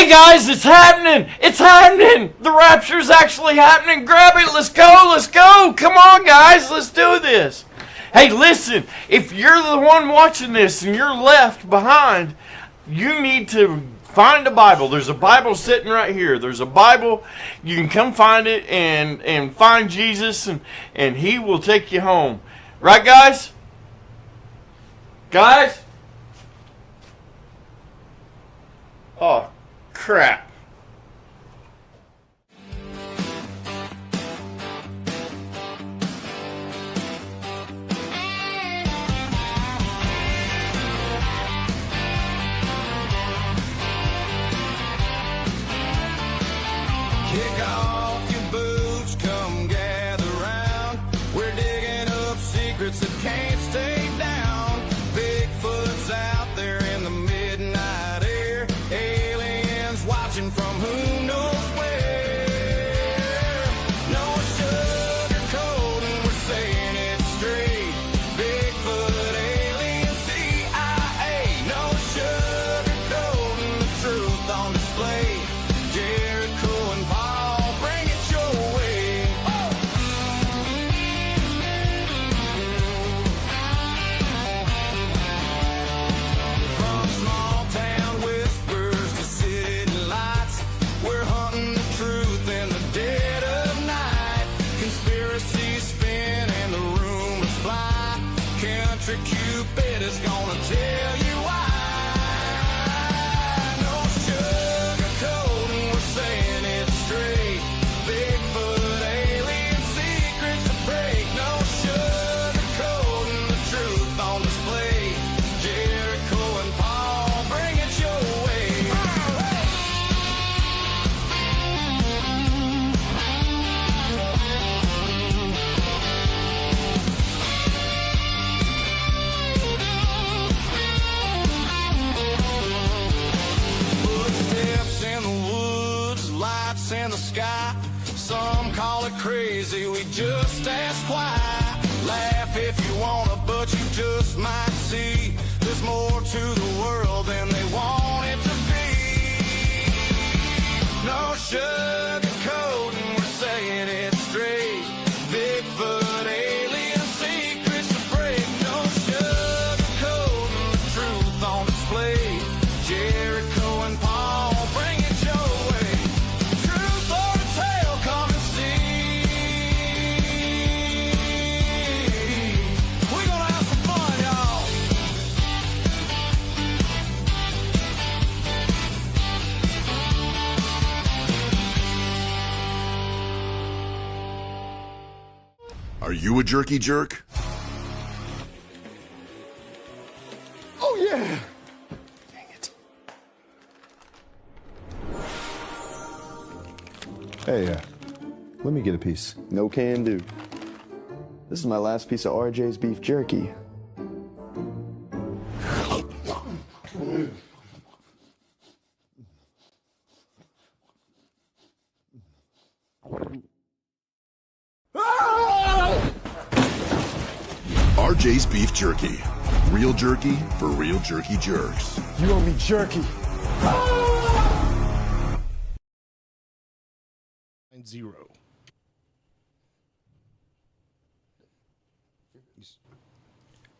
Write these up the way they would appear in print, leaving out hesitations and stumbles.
Hey guys, it's happening! It's happening! The rapture's actually happening! Grab it! Let's go! Let's go! Come on, guys! Let's do this! Hey, listen! If you're the one watching this and you're left behind, you need to find a Bible. There's a Bible sitting right here. There's a Bible. You can come find it and find Jesus, and He will take you home. Right, guys? Guys? Oh, crap. Kick off your boots, come gather round. We're digging up secrets that can't stay down. Bigfoot's out there in the midnight air. Aliens watching from who knows where. No sugarcoating, we're saying it straight. Bigfoot, alien, CIA. No sugarcoating, the truth on display. Jericho and Paul, bring it your way. From small town whispers to city lights, we're hunting the truth in the dead of night. Conspiracies spin and the rumors fly. Country Cupid is gonna tell you why. No sugarcoating, we're saying it straight. Bigfoot, alien, secrets to break. No sugarcoating, the truth on display. Jericho and Paul, bring it your way. Footsteps in the woods, lights in the sky. Some call it crazy, we just ask why. Laugh if you wanna, but you just might see there's more to the world than they want it to be. No sugarcoating, we're saying it straight. Bigfoot, alien, secrets to break. No sugarcoating, the truth on display. Jericho and Paul, bring it your way. Truth or a tale, come and see. We're gonna have some fun, y'all. Are you a jerky jerk? Oh, yeah! Dang it. Hey, let me get a piece. No can do. This is my last piece of RJ's beef jerky. RJ's Beef Jerky. Real jerky for real jerky jerks. You owe me jerky. 0.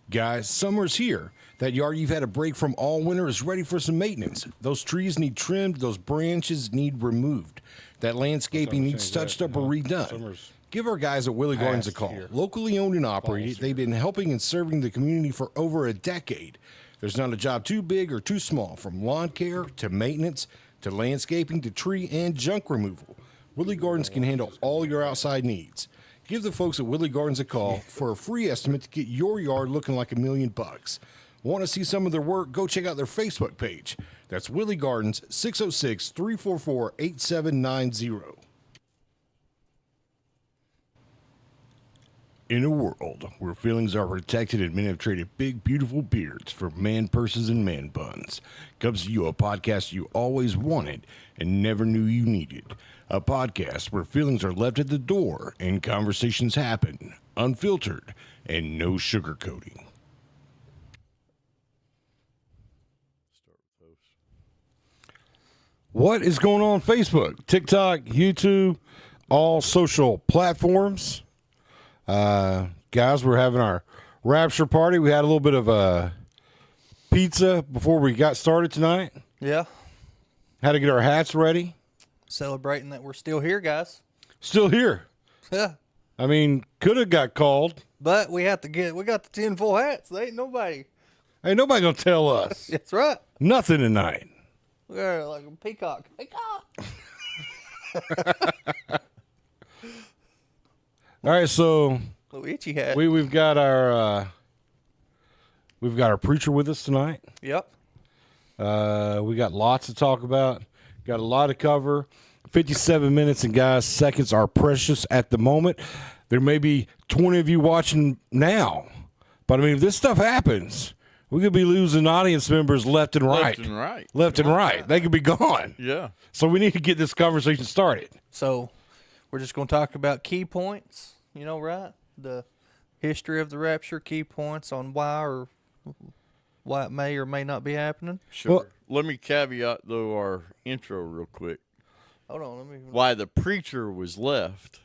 Guys, summer's here. That yard you've had a break from all winter is ready for some maintenance. Those trees need trimmed, those branches need removed. That landscaping needs touched up or redone. Give our guys at Willie Gardens a call. Locally owned and operated, they've been helping and serving the community for over a decade. There's not a job too big or too small, from lawn care to maintenance to landscaping to tree and junk removal. Willie Gardens can handle all your outside needs. Give the folks at Willie Gardens a call for a free estimate to get your yard looking like $1,000,000. Want to see some of their work? Go check out their Facebook page. That's Willie Gardens, 606-344-8790. In a world where feelings are protected and men have traded big, beautiful beards for man purses and man buns, comes to you a podcast you always wanted and never knew you needed. A podcast where feelings are left at the door and conversations happen, unfiltered and no sugarcoating. What is going on Facebook, TikTok, YouTube, all social platforms? Guys, we're having our Rapture party. We had a little bit of pizza before we got started tonight. Yeah. Had to get our hats ready. Celebrating that we're still here, guys. Still here. Yeah. I mean, could have got called. But we got the tinfoil hats. There ain't nobody. Ain't nobody going to tell us. That's right. Nothing tonight. We're like a peacock. Peacock. All right, so Little itchy hat. we've got our preacher with us tonight. Yep. We got lots to talk about. Got a lot to cover. 57 minutes, and guys, seconds are precious at the moment. There may be 20 of you watching now, but I mean, if this stuff happens, we could be losing audience members left and right. Left and right. Left and right. They could be gone. Yeah. So we need to get this conversation started. So we're just going to talk about key points, right? The history of the rapture, key points on why it may or may not be happening. Sure. Well- Let me caveat, though, our intro real quick. Hold on. Let me. Why the preacher was left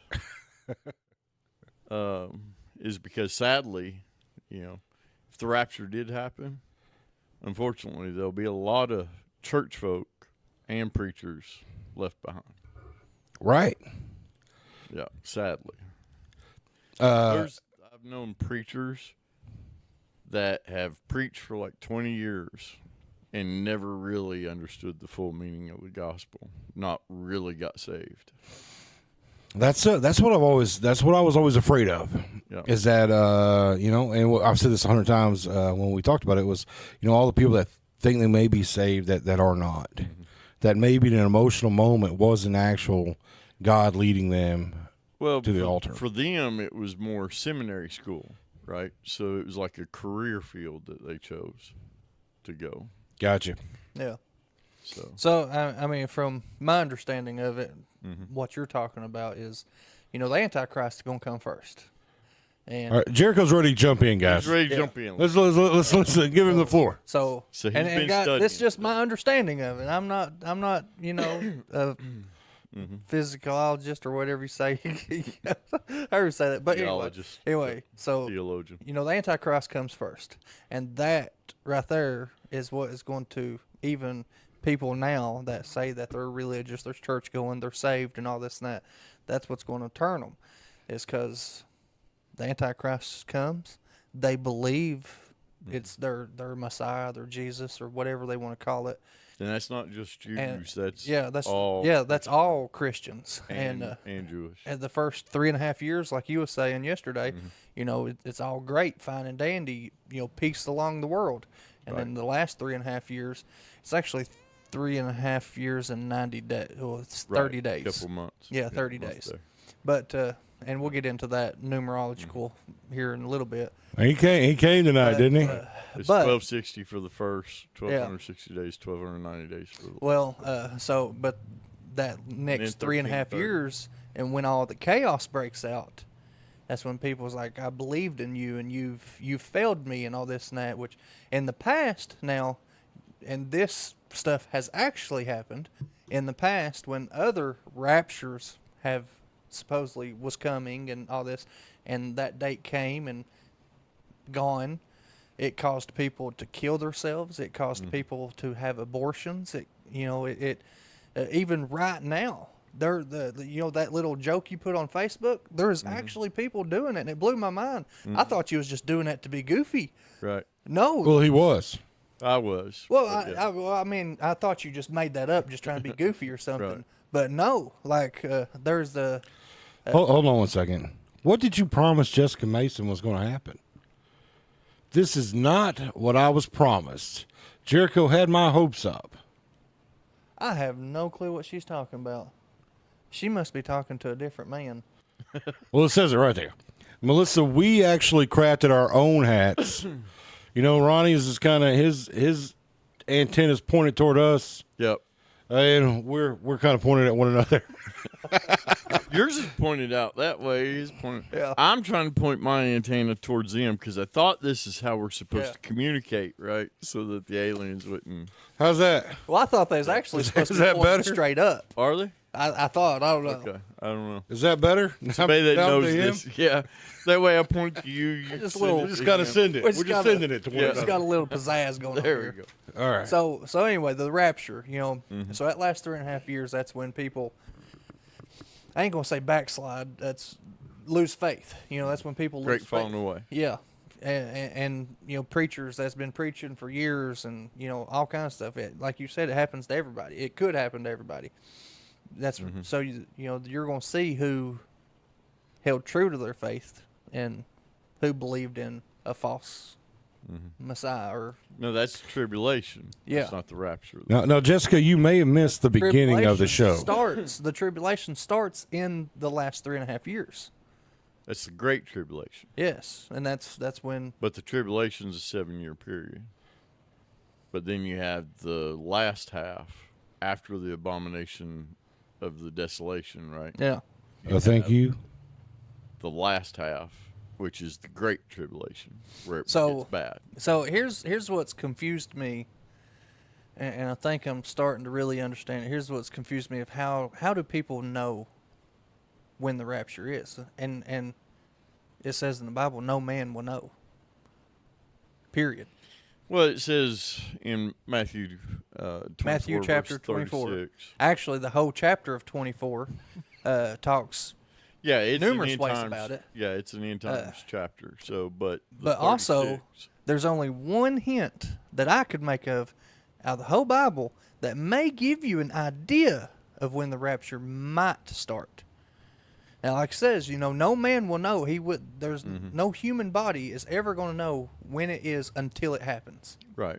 is because, sadly, if the rapture did happen, unfortunately, there'll be a lot of church folk and preachers left behind. Right. Yeah, sadly. I've known preachers that have preached for like 20 years and never really understood the full meaning of the gospel, not really got saved. That's what I was always afraid of. Yeah. Is that and I've said this 100 times when we talked about it, was all the people that think they may be saved that are not, that maybe in an emotional moment was an actual God leading them to the altar. For them, it was more seminary school, right? So it was like a career field that they chose to go. Gotcha. Yeah. So I mean, from my understanding of it, what you're talking about is, the Antichrist is going to come first. And All right, Jericho's ready to jump in, guys. he's ready to jump in. Let's give him the floor. So he's and been guys, studying. this is just my understanding of it. I'm not a physiologist or whatever you say. I already say that, but Geologist. anyway, so Theologian. the Antichrist comes first, and that right there is what is going to, even people now that say that they're religious, they're church going, they're saved, and all this and that. That's what's going to turn them, is because the Antichrist comes. They believe it's their Messiah, their Jesus, or whatever they want to call it. And that's not just Jews. And, That's all. that's all Christians and Jewish. And the first 3.5 years, like you were saying yesterday, it's all great, fine and dandy, peace along the world. And then the last 3.5 years, it's actually 3.5 years and 90 days. Well, it's 30 days. Couple months. Yeah, 30 months days. there. But and we'll get into that numerological here in a little bit. He came tonight, didn't he? It's But- 1260 for the first, 1260 days, 1290 days for the Well, but that next 3.5 years, and when all the chaos breaks out, that's when people's like, I believed in you, and you've failed me, and all this and that. Which in the past now, and this stuff has actually happened in the past when other raptures have supposedly was coming and all this, and that date came and gone. It caused people to kill themselves. It caused people to have abortions. Even right now, that little joke you put on Facebook, there's actually people doing it, and it blew my mind. I thought you was just doing that to be goofy. Right. No. Well, he was. I was. Well, but yeah. I mean, I thought you just made that up, just trying to be goofy or something. Right. But no, there's the. Hold on one second. What did you promise Jessica Mason was going to happen? This is not what I was promised. Jericho had my hopes up. I have no clue what she's talking about. She must be talking to a different man. Well, it says it right there. Melissa, we actually crafted our own hats. Ronnie's is kind of his antennas pointed toward us, Yep. and we're kind of pointed at one another. Yours is pointed out that way. His point. Yeah. I'm trying to point my antenna towards them because I thought this is how we're supposed Yeah. to communicate, right? So that the aliens wouldn't. How's that? Well, I thought they was actually supposed to is be that pointing better? straight up. Are they? I thought. I don't know. Okay. I don't know. Is that better? Somebody that Down to knows him? this. Yeah. That way I point to you. You Just send little- it We just to got to him. send it. We We're just just gotta- sending it to one Yeah. It's another. got a little pizzazz going on There here. we go. All right. So anyway, the rapture, so that last 3.5 years, that's when people, I ain't gonna say backslide, that's lose faith. That's when people Great lose falling faith. away. Yeah, and preachers that's been preaching for years, and all kinds of stuff. Like you said, it happens to everybody. It could happen to everybody. That's so you're gonna see who held true to their faith and who believed in a false Messiah or No, that's tribulation. Yeah. That's not the rapture. No, Jessica, you may have missed the beginning of the show. The tribulation starts in the last 3.5 years. That's the great tribulation. Yes, and that's when But the tribulation's a 7-year period. But then you have the last half after the abomination of the desolation, right? yeah. Thank you. The last half, which is the great tribulation, where it So- gets bad. So here's what's confused me, and I think I'm starting to really understand it. Here's what's confused me of how do people know when the rapture is, and it says in the Bible, no man will know. Period. Well, it says in Matthew 24, Matthew chapter verse 24. 36. Actually, the whole chapter of 24 talks. Yeah, it's Numerous an end ways times, about it. Yeah, it's an end times chapter. So, but the But also, 36 there's only one hint that I could make of out of the whole Bible that may give you an idea of when the rapture might start. Now, like it says, no man will know. There's no human body is ever going to know when it is until it happens. right.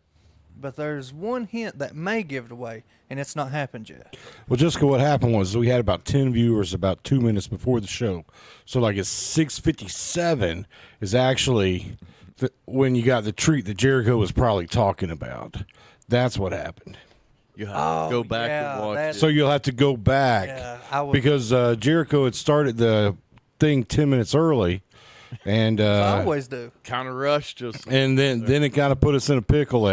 But there's one hint that may give it away, and it's not happened yet. Well, Jessica, what happened was we had about 10 viewers about 2 minutes before the show. So, like, at 6:57 is actually when you got the treat that Jericho was probably talking about. That's what happened. You have to go back yeah, and watch that's- it. So you'll have to go back Yeah, I would- because Jericho had started the thing 10 minutes early, and I always do. Kind of rushed just. and then it kind of put us in a pickle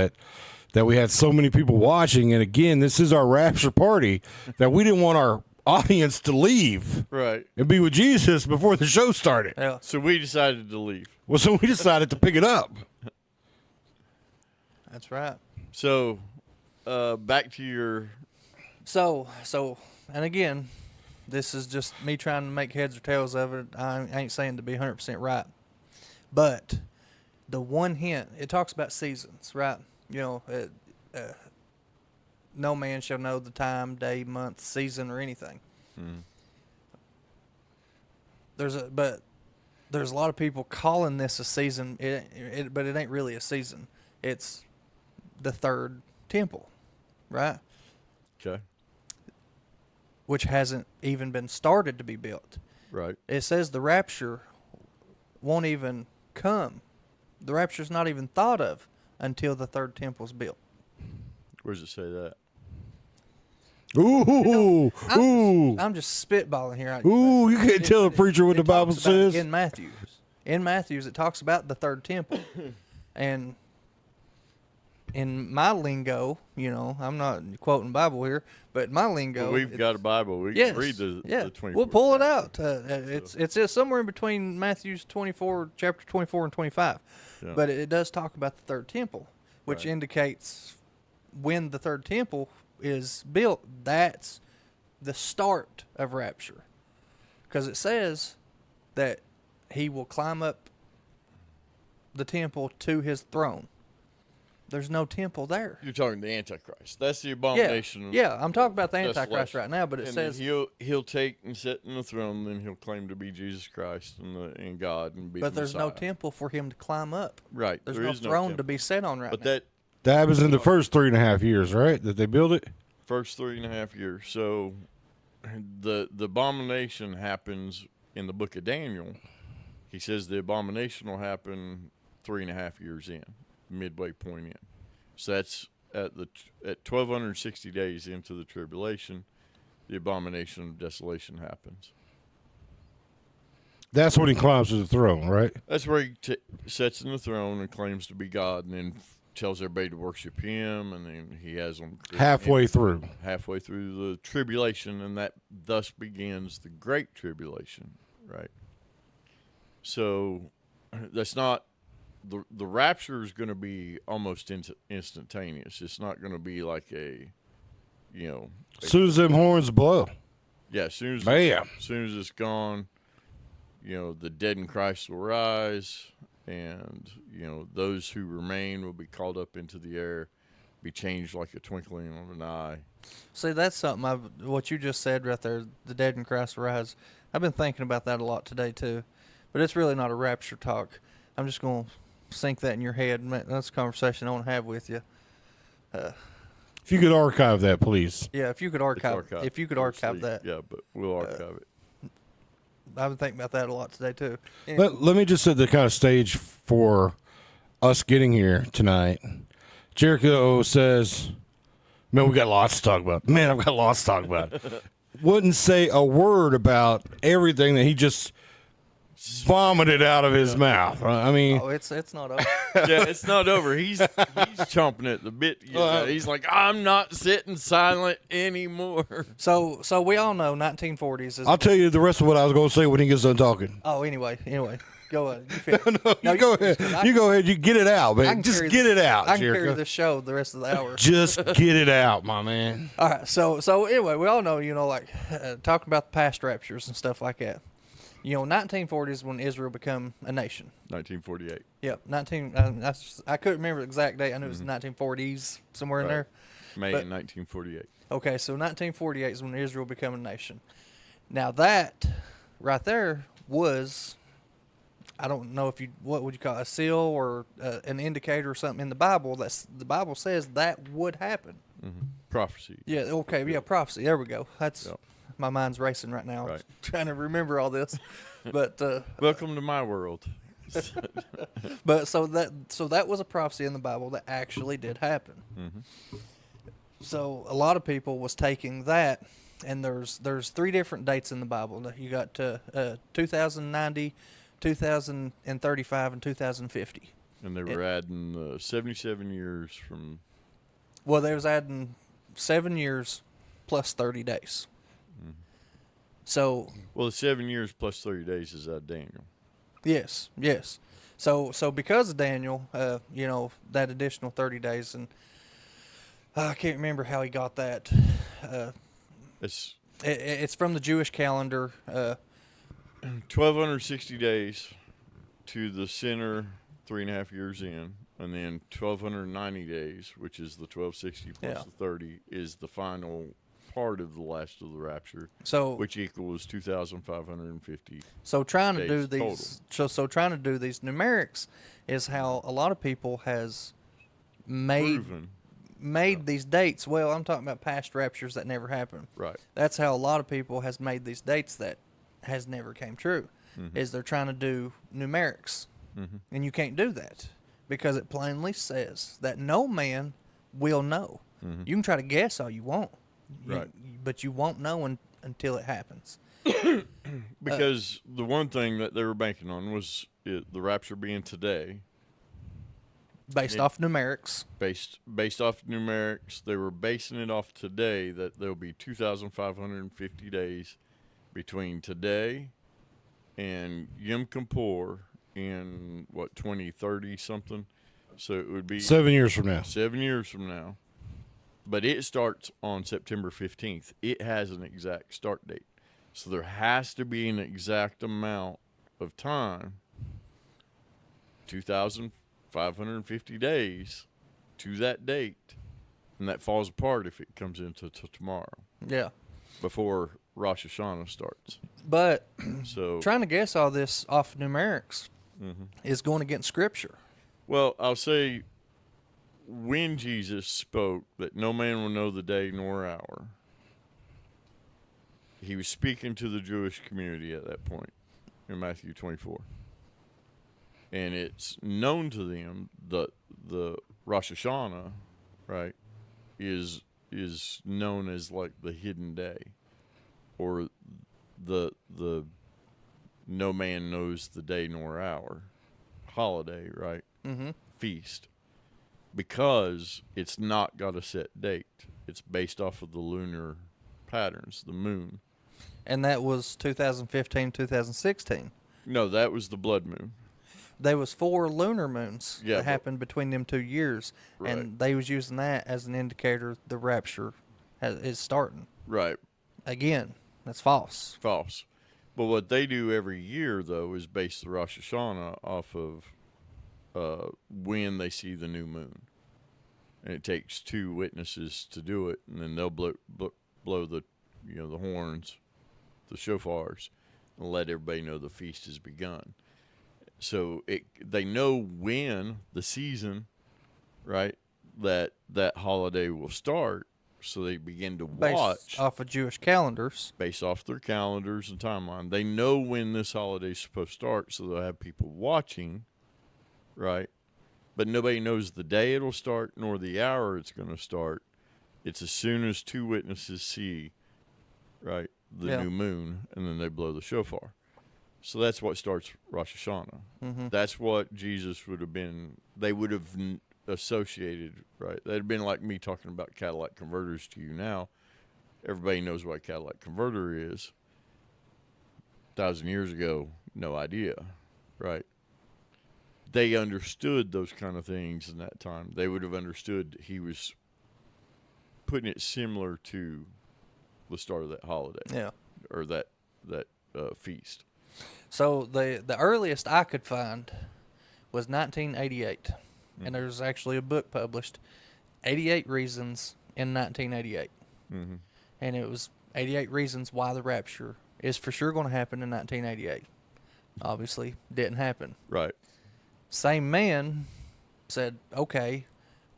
that we had so many people watching. And again, this is our rapture party that we didn't want our audience to leave Right. and be with Jesus before the show started. Yeah. So we decided to leave. Well, so we decided to pick it up. That's right. So, back to your. So, and again, this is just me trying to make heads or tails of it. I ain't saying to be 100% right. But the one hint, it talks about seasons, right? No man shall know the time, day, month, season, or anything. But there's a lot of people calling this a season, but it ain't really a season. It's the third temple, right? Okay. Which hasn't even been started to be built. Right. It says the rapture won't even come. The rapture's not even thought of until the third temple's built. Where does it say that? Ooh, ooh, I'm just spitballing here. ooh! You can't tell a preacher what the Bible talks about it says. in Matthews. In Matthews, it talks about the third temple, and in my lingo, I'm not quoting Bible here, but my lingo. Well, we've got a Bible. We Yes. can read the yeah. 24th We'll pull it chapter. out. It's somewhere in between Matthew's 24, chapter 24 and 25. Yeah. But it does talk about the third temple, which Right. indicates when the third temple is built. That's the start of rapture. Because it says that he will climb up the temple to his throne. There's no temple there. You're talking the Antichrist. That's the Yeah, abomination. yeah, I'm talking about the Antichrist desolation. right now, but it And says he'll take and sit in the throne, then he'll claim to be Jesus Christ and God and be. but the there's no Messiah. temple for him to climb up. Right. There's there no is throne to temple. be set on right But now. That was in the first 3.5 years, right? That they built it. first 3.5 years. So the abomination happens in the book of Daniel. He says the abomination will happen 3.5 years in, midway point in. So that's at 1,260 days into the tribulation, the abomination of desolation happens. That's when he climbs to the throne, right? That's where he sits in the throne and claims to be God, and then tells everybody to worship him, and then he has them Halfway through. halfway through the tribulation, and that thus begins the Great Tribulation, right? So that's not the rapture is going to be almost instantaneous. It's not going to be like a, As soon as them horns blow. yeah. As soon as Bam. as soon as it's gone, the dead in Christ will rise, and those who remain will be called up into the air, be changed like a twinkling of an eye. See, that's something. What you just said right there, the dead in Christ will rise. I've been thinking about that a lot today too, but it's really not a rapture talk. I'm just going to sink that in your head. That's a conversation I want to have with you. If you could archive that, please. Yeah, if you could archive that. Yeah, but we'll archive it. I've been thinking about that a lot today too. Let me just set the kind of stage for us getting here tonight. Jericho says, man, we got lots to talk about. Man, I've got lots to talk about. Wouldn't say a word about everything that he just vomited out of his mouth. I mean, it's not over. Yeah, it's not over. He's chomping at the bit. He's like, I'm not sitting silent anymore. So we all know 1940s is. I'll tell you the rest of what I was going to say when he gets done talking. Oh, anyway, go ahead. You go ahead. You go ahead. You get it out, man. Just get it out, I can Jericho. carry the show the rest of the hour. Just get it out, my man. All right. So anyway, we all know, like talking about the past raptures and stuff like that. 1940s when Israel became a nation. 1948. Yep, I couldn't remember the exact date. I knew it was 1940s somewhere in there. May in 1948. Okay, so 1948 is when Israel became a nation. Now that right there was, I don't know what would you call it, a seal or an indicator or something in the Bible. The Bible says that would happen. Mm-hmm. Prophecy. Yeah. Okay. Yeah. Prophecy. There we go. That's. Yep. My mind's racing right now. Right. Trying to remember all this, but Welcome to my world. but so that was a prophecy in the Bible that actually did happen. Mm-hmm. So a lot of people was taking that, and there's 3 different dates in the Bible. You got 2090, 2035, and 2050. And they were adding 77 years from. Well, they was adding 7 years plus 30 days. Mm-hmm. So. Well, the 7 years plus 30 days is Daniel. Yes. So because of Daniel, that additional 30 days, and I can't remember how he got that. It's from the Jewish calendar. 1,260 days to the center, 3.5 years in, and then 1,290 days, which is the 1,260 plus the 30, is the final part of the last of the rapture. So which equals 2,550. So trying to do total. these, so trying to do these numerics is how a lot of people has made these dates. Well, I'm talking about past raptures that never happened. Right. That's how a lot of people has made these dates that has never came true. Mm-hmm. Is they're trying to do numerics, and you can't do that because it plainly says that no man will know. Mm-hmm. You can try to guess all you want, right? But you won't know until it happens. Because the one thing that they were banking on was the rapture being today. Based off numerics. Based off numerics, they were basing it off today that there'll be 2,550 days between today and Yom Kippur in 2030 something. So it would be 7 years from now. 7 years from now. But it starts on September 15th. It has an exact start date. So there has to be an exact amount of time, 2,550 days to that date, and that falls apart if it comes into tomorrow. Yeah. Before Rosh Hashanah starts. But so trying to guess all this off numerics is going against Scripture. Well, I'll say when Jesus spoke that no man will know the day nor hour, he was speaking to the Jewish community at that point in Matthew 24. And it's known to them that the Rosh Hashanah, right, is known as like the hidden day, or the no man knows the day nor hour holiday, right? Mm-hmm. Feast. Because it's not got a set date. It's based off of the lunar patterns, the moon. And that was 2015, 2016. No, that was the blood moon. There was 4 lunar moons Yeah, that happened between them 2 years, Right. and they was using that as an indicator the rapture is starting. Right. Again, that's false. False. But what they do every year, though, is base the Rosh Hashanah off of when they see the new moon. And it takes 2 witnesses to do it, and then they'll blow the, the horns, the shofars, and let everybody know the feast has begun. So they know when the season, right, that holiday will start. So they begin to watch Based off of Jewish calendars. based off their calendars and timeline. They know when this holiday is supposed to start, so they'll have people watching, right? But nobody knows the day it'll start nor the hour it's going to start. It's as soon as 2 witnesses see, right, the new moon, and then they blow the shofar. So that's what starts Rosh Hashanah. Mm-hmm. That's what Jesus would have been. They would have associated, right? That'd been like me talking about catalytic converters to you now. Everybody knows what a catalytic converter is. 1,000 years ago, no idea, right? They understood those kind of things in that time. They would have understood he was putting it similar to the start of that holiday, Yeah. or that feast. So the earliest I could find was 1988, and there's actually a book published, 88 Reasons in 1988, and it was 88 reasons why the rapture is for sure going to happen in 1988. Obviously, didn't happen. Right. Same man said, "Okay,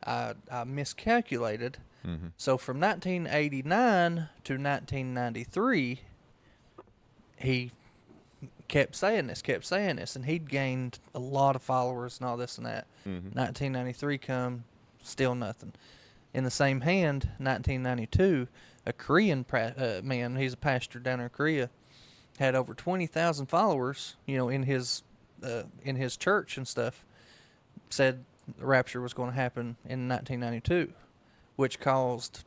I miscalculated." So from 1989 to 1993, he kept saying this, and he'd gained a lot of followers and all this and that. 1993 come, still nothing. In the same hand, 1992, a Korean man, he's a pastor down in Korea, had over 20,000 followers, in his church and stuff, said the rapture was going to happen in 1992, which caused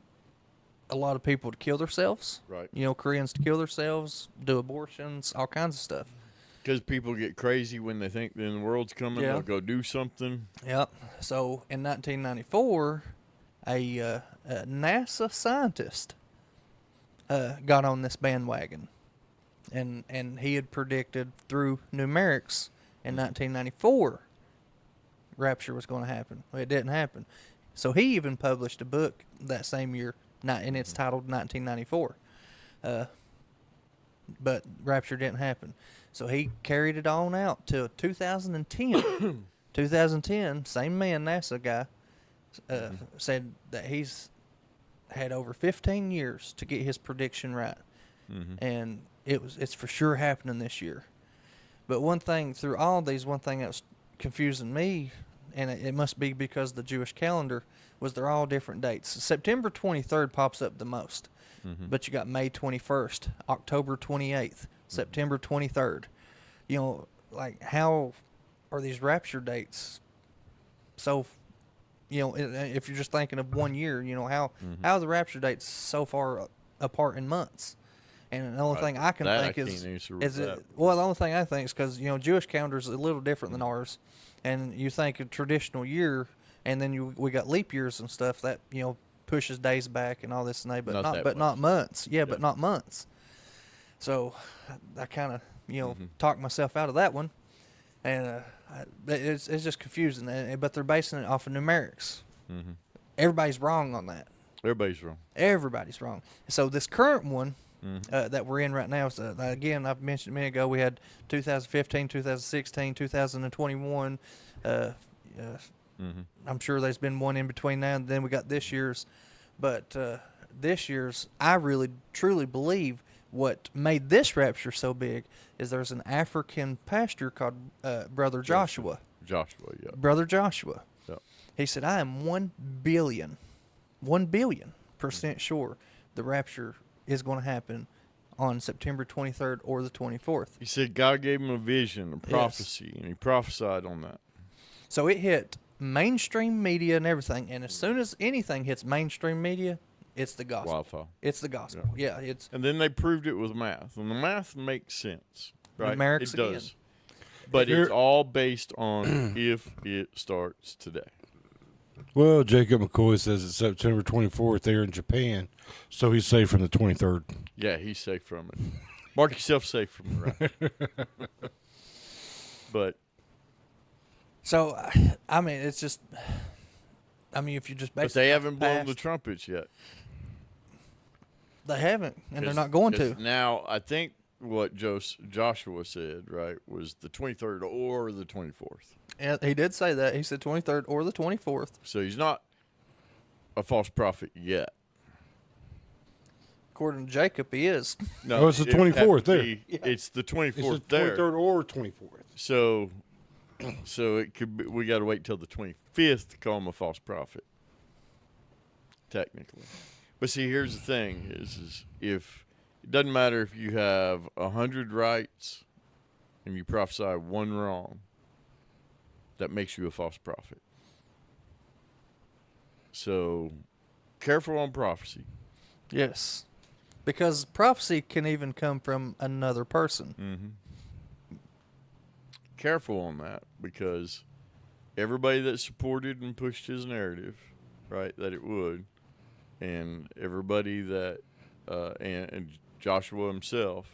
a lot of people to kill themselves. Right. Koreans to kill themselves, do abortions, all kinds of stuff. Because people get crazy when they think the world's coming. Yeah. They'll go do something. Yep. So in 1994, a NASA scientist got on this bandwagon, and he had predicted through numerics in 1994 rapture was going to happen. Well, it didn't happen. So he even published a book that same year, and it's titled 1994. But rapture didn't happen. So he carried it on out till 2010. 2010, same man, NASA guy, said that he's had over 15 years to get his prediction right. And it's for sure happening this year. But one thing through all these, one thing that was confusing me, and it must be because the Jewish calendar, was they're all different dates. September 23rd pops up the most, but you got May 21st, October 28th, September 23rd. Like, how are these rapture dates so, if you're just thinking of 1 year, how are the rapture dates so far apart in months? And the only thing I can think the only thing I think is because, Jewish calendar is a little different than ours. And you think a traditional year, and then we got leap years and stuff that, pushes days back and all this and that, but not months. Yeah, but not months. So I kind of, talked myself out of that one. And it's just confusing. But they're basing it off of numerics. Everybody's wrong on that. Everybody's wrong. So this current one, that we're in right now. So again, I've mentioned a minute ago, we had 2015, 2016, 2021. I'm sure there's been one in between now, and then we got this year's. But this year's, I really, truly believe what made this rapture so big is there's an African pastor called Brother Joshua. Brother Joshua. Yep. He said, I am 1 billion % sure the rapture is going to happen on September 23rd or the 24th. He said God gave him a vision, a prophecy, and he prophesied on that. So it hit mainstream media and everything, and as soon as anything hits mainstream media, it's the gospel. Wildfire. It's the gospel. Yeah, it's And then they proved it with math, and the math makes sense, right? Numerics it does. again. But it's all based on if it starts today. Well, Jacob McCoy says it's September 24th there in Japan, so he's safe from the 23rd. Yeah, he's safe from it. Mark yourself safe from the rapture. But so. I mean, it's just. I mean, if you just but they haven't blown the trumpets yet. They haven't, and they're not going to. Now, I think what Joshua said, right, was the 23rd or the 24th. And he did say that. He said 23rd or the 24th. So he's not a false prophet yet. According to Jacob, he is. No, Oh, it's the 24th there. It's the 24th It's the there. 23rd or 24th. So it could be, we got to wait till the 25th to call him a false prophet, technically. But see, here's the thing: is if it doesn't matter if you have 100 rights and you prophesy one wrong, that makes you a false prophet. So careful on prophecy. Yes. Because prophecy can even come from another person. Mm-hmm. Careful on that, because everybody that supported and pushed his narrative, right, that it would, and everybody that, and Joshua himself,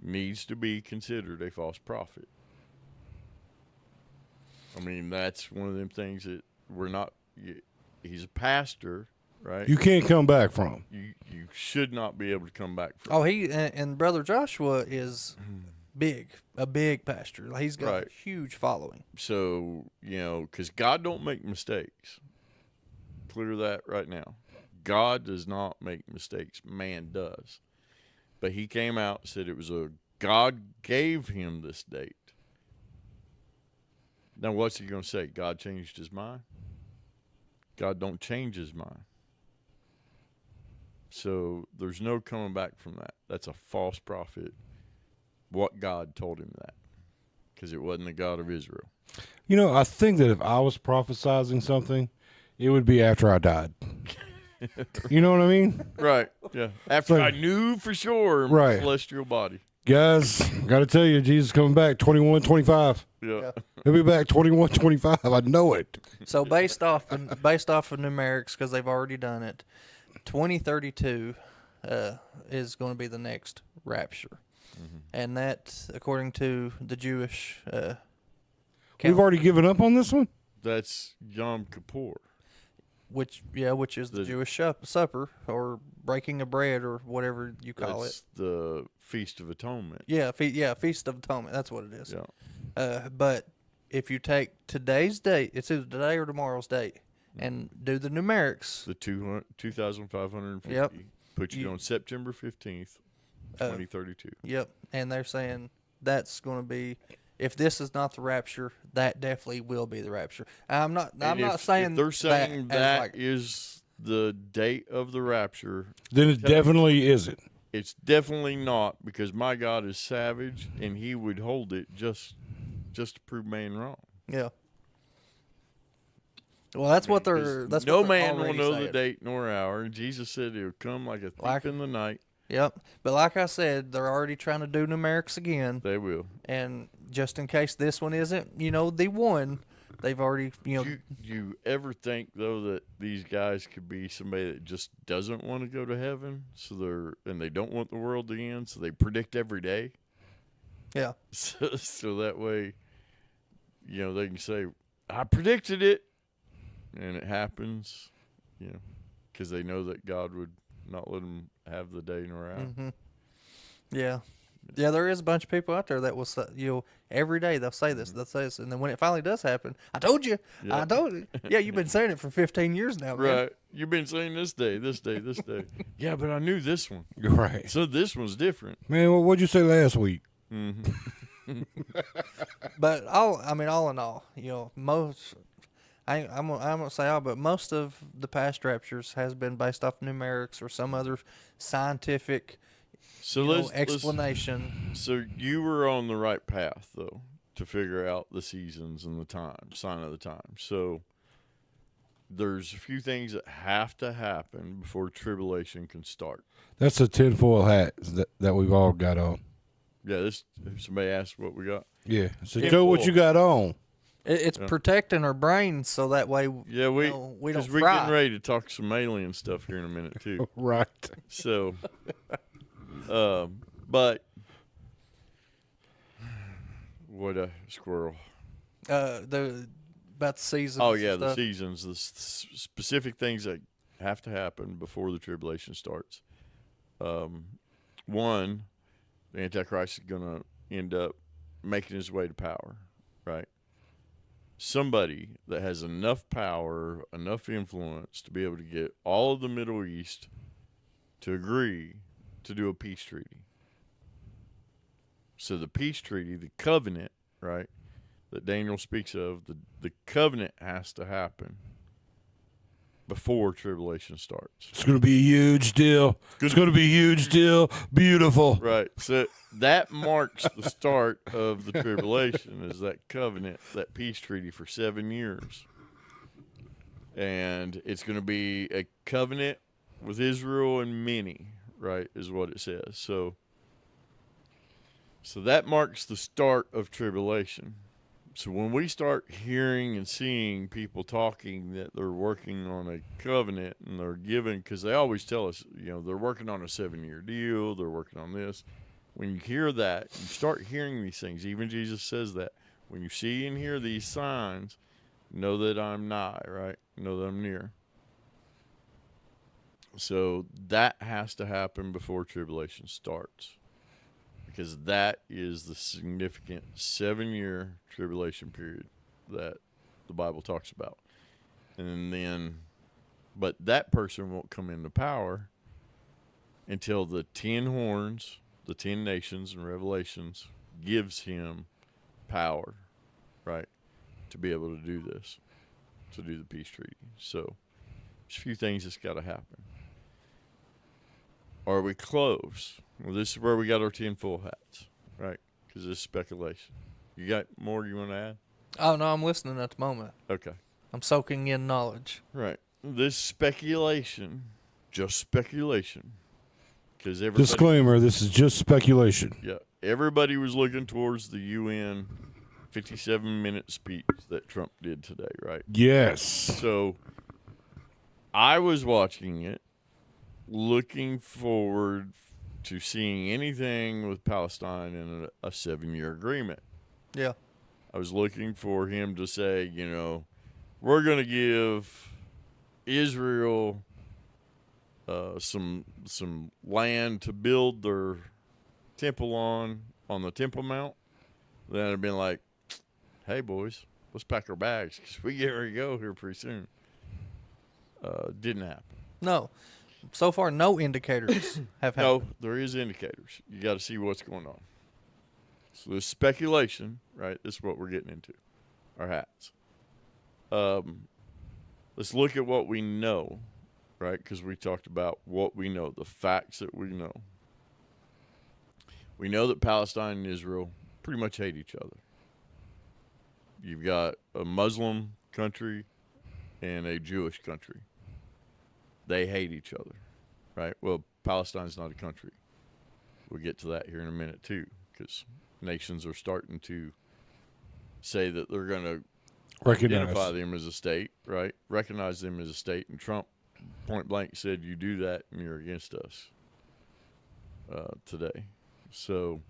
needs to be considered a false prophet. I mean, that's one of them things that we're not. He's a pastor, right? You can't come back from. You should not be able to come back from. Oh, he and Brother Joshua is a big pastor. He's got Right. a huge following. So, because God don't make mistakes. Clear that right now. God does not make mistakes. Man does. But he came out and said it was God gave him this date. Now, what's he going to say? God changed his mind? God don't change his mind. So there's no coming back from that. That's a false prophet. What God told him that, because it wasn't the God of Israel. I think that if I was prophesizing something, it would be after I died. You know what I mean? Right. Yeah. After like- I knew for sure in my Right. celestial body. Guys, got to tell you, Jesus coming back 21-25. Yeah. He'll be back 21-25. I know it. So based off of numerics, because they've already done it, 2032 is going to be the next rapture, and that, according to the Jewish, We've already given up on this one? That's Yom Kippur. which is the The- Jewish supper or breaking of bread or whatever you call That's it. the Feast of Atonement. Yeah, Feast of Atonement. That's what it is. Yeah. But if you take today's date, it's either today or tomorrow's date, and do the numerics. The 2,550. Yep. Put you on September 15th, 2032. Yep, and they're saying that's going to be. If this is not the rapture, that definitely will be the rapture. I'm not saying if they're saying that, as like, is the date of the rapture, Then it definitely isn't. it's definitely not, because my God is savage and he would hold it just to prove man wrong. yeah. Well, that's what they're. That's no what they're man will already know the saying. date nor hour. And Jesus said he'll come like a thief Like- in the night. Yep, but like I said, they're already trying to do numerics again, They will. and just in case this one isn't, the one, they've already, You ever think though that these guys could be somebody that just doesn't want to go to heaven, and they don't want the world to end, so they predict every day, yeah. so that way, they can say, "I predicted it," and it happens, because they know that God would not let them have the day nor hour. Mm-hmm. Yeah. Yeah, there is a bunch of people out there that will say, every day they'll say this, and then when it finally does happen, I told you, I told you. Yeah, you've been saying it for 15 years now, man. Right. You've been saying this day, this day, this day. Yeah, but I knew this one. Right. So this one's different. Man, what'd you say last week? But all in all, most, I'm gonna say all, but most of the past raptures has been based off numerics or some other scientific So you know, let's explanation. So you were on the right path, though, to figure out the seasons and the time, sign of the time. So there's a few things that have to happen before tribulation can start. That's a tinfoil hat that we've all got on. Yeah, this. If somebody asks what we got. Yeah. So Joe, what you got on? It's protecting our brains so that way. Yeah, we we don't because we're fry. getting ready to talk some alien stuff here in a minute too. Right. So, but what a squirrel. About the seasons. Oh and yeah, the stuff. seasons, the specific things that have to happen before the tribulation starts. One, the Antichrist is going to end up making his way to power, right? Somebody that has enough power, enough influence to be able to get all of the Middle East to agree to do a peace treaty. So the peace treaty, the covenant, right, that Daniel speaks of, the covenant has to happen before tribulation starts. It's going to be a huge deal. It's going to be a huge deal. Beautiful. Right. So that marks the start of the tribulation, is that covenant, that peace treaty for 7 years. And it's going to be a covenant with Israel and many, right, is what it says. So that marks the start of tribulation. So when we start hearing and seeing people talking that they're working on a covenant and they're giving, because they always tell us, you know, they're working on a 7-year deal, they're working on this. When you hear that, you start hearing these things. Even Jesus says that. When you see and hear these signs, know that I'm nigh, right? Know that I'm near. So that has to happen before tribulation starts, because that is the significant 7-year tribulation period that the Bible talks about. And then, but that person won't come into power until the 10 horns, the 10 nations in Revelations gives him power, right, to be able to do this, to do the peace treaty. So there's a few things that's got to happen. Are we close? Well, this is where we got our tinfoil hats, right? Because this is speculation. You got more you want to add? Oh no, I'm listening at the moment. Okay. I'm soaking in knowledge. Right. This speculation, just speculation, because everybody. Disclaimer, this is just speculation. Yeah. Everybody was looking towards the UN 57-minute speech that Trump did today, right? Yes. So I was watching it, looking forward to seeing anything with Palestine in a 7-year agreement. Yeah. I was looking for him to say, you know, we're going to give Israel some land to build their temple on the Temple Mount. Then I'd have been like, hey, boys, let's pack our bags because we get ready to go here pretty soon. Didn't happen. No. So far, no indicators have happened. No, there is indicators. You got to see what's going on. So this speculation, right? This is what we're getting into. Our hats. Let's look at what we know, right? Because we talked about what we know, the facts that we know. We know that Palestine and Israel pretty much hate each other. You've got a Muslim country and a Jewish country. They hate each other, right? Well, Palestine's not a country. We'll get to that here in a minute, too, because nations are starting to say that they're going to identify them as a state, right? Recognize them as a state. And Trump point blank said, you do that and you're against us today. So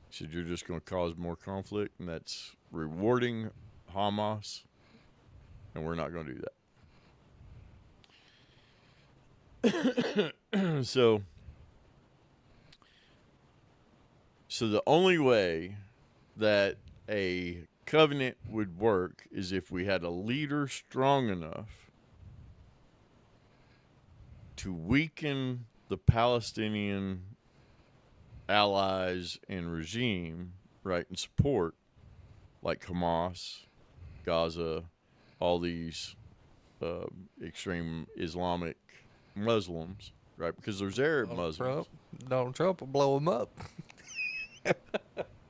he said, you're just going to cause more conflict, and that's rewarding Hamas, and we're not going to do that. So the only way that a covenant would work is if we had a leader strong enough to weaken the Palestinian allies and regime, right, and support, like Hamas, Gaza, all these extreme Islamic Muslims, right? Because there's Arab Muslims. Donald Trump will blow him up.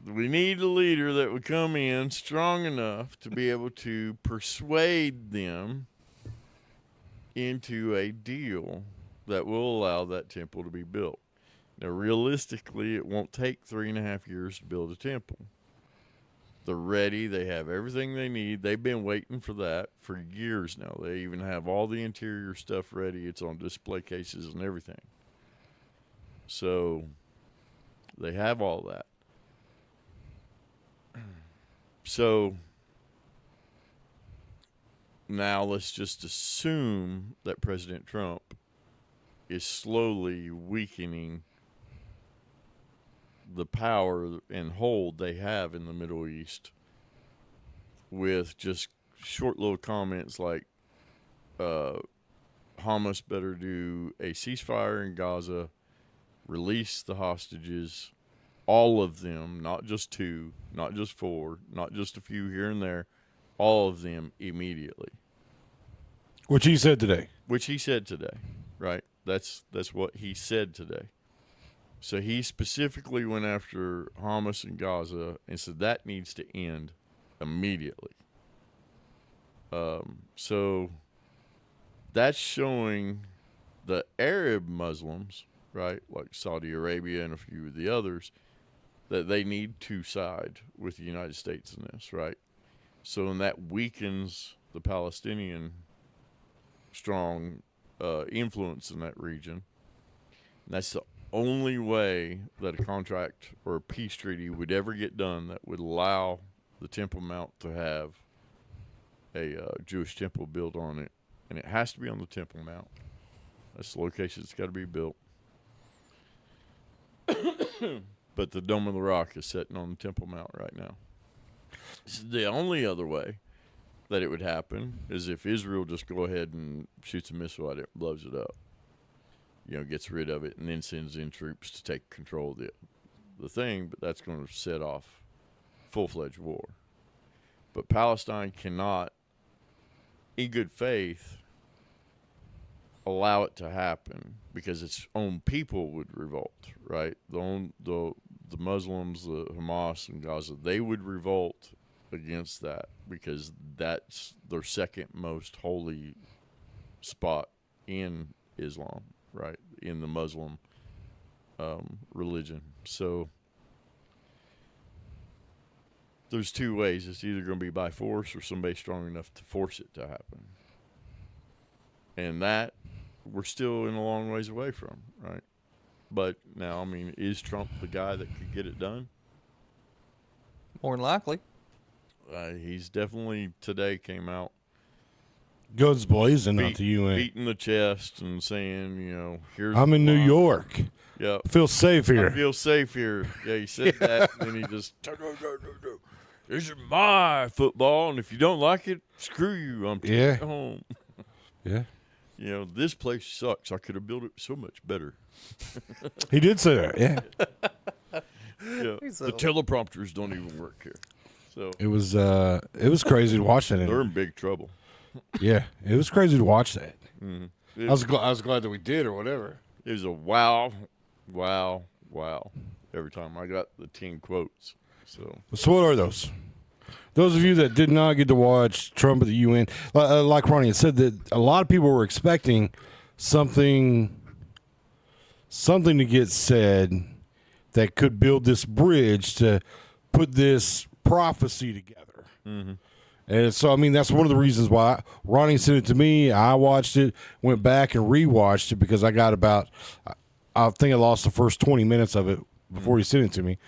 We need a leader that would come in strong enough to be able to persuade them into a deal that will allow that temple to be built. Now, realistically, it won't take 3.5 years to build a temple. They're ready. They have everything they need. They've been waiting for that for years now. They even have all the interior stuff ready. It's on display cases and everything. So they have all that. So now let's just assume that President Trump is slowly weakening the power and hold they have in the Middle East with just short little comments like Hamas better do a ceasefire in Gaza, release the hostages, all of them, not just 2, not just 4, not just a few here and there, all of them immediately. Which he said today. Right? That's what he said today. So he specifically went after Hamas and Gaza and said that needs to end immediately. So that's showing the Arab Muslims, right, like Saudi Arabia and a few of the others, that they need to side with the United States in this, right? So and that weakens the Palestinian strong influence in that region. And that's the only way that a contract or a peace treaty would ever get done that would allow the Temple Mount to have a Jewish temple built on it. And it has to be on the Temple Mount. That's the location it's got to be built. But the Dome of the Rock is sitting on the Temple Mount right now. So the only other way that it would happen is if Israel just go ahead and shoots a missile at it and blows it up. You know, gets rid of it and then sends in troops to take control of the thing, but that's going to set off full-fledged war. But Palestine cannot, in good faith, allow it to happen because its own people would revolt, right? The Muslims, the Hamas and Gaza, they would revolt against that because that's their second most holy spot in Islam, right? In the Muslim religion. So there's two ways. It's either going to be by force or somebody strong enough to force it to happen. And that we're still in a long ways away from, right? But now, I mean, is Trump the guy that could get it done? More than likely. He's definitely today came out Guns blazing out the UN. beating the chest and saying, you know, here's I'm in New York. Yeah. I feel safe here. I feel safe here. Yeah, he said that, and then he just, this is my football, and if you don't like it, screw you. I'm taking it home. Yeah. You know, this place sucks. I could have built it so much better. He did say that, yeah. Yeah. The teleprompters don't even work here. So It was crazy to watch that. they're in big trouble. Yeah, it was crazy to watch that. Mm-hmm. I was glad that we did or whatever. It was a wow every time I got the 10 quotes. So what are those? Those of you that did not get to watch Trump at the UN, like Ronnie had said, that a lot of people were expecting something to get said that could build this bridge to put this prophecy together. Mm-hmm. And so, I mean, that's one of the reasons why Ronnie sent it to me. I watched it, went back and rewatched it because I got I think I lost the first 20 minutes of it before he sent it to me.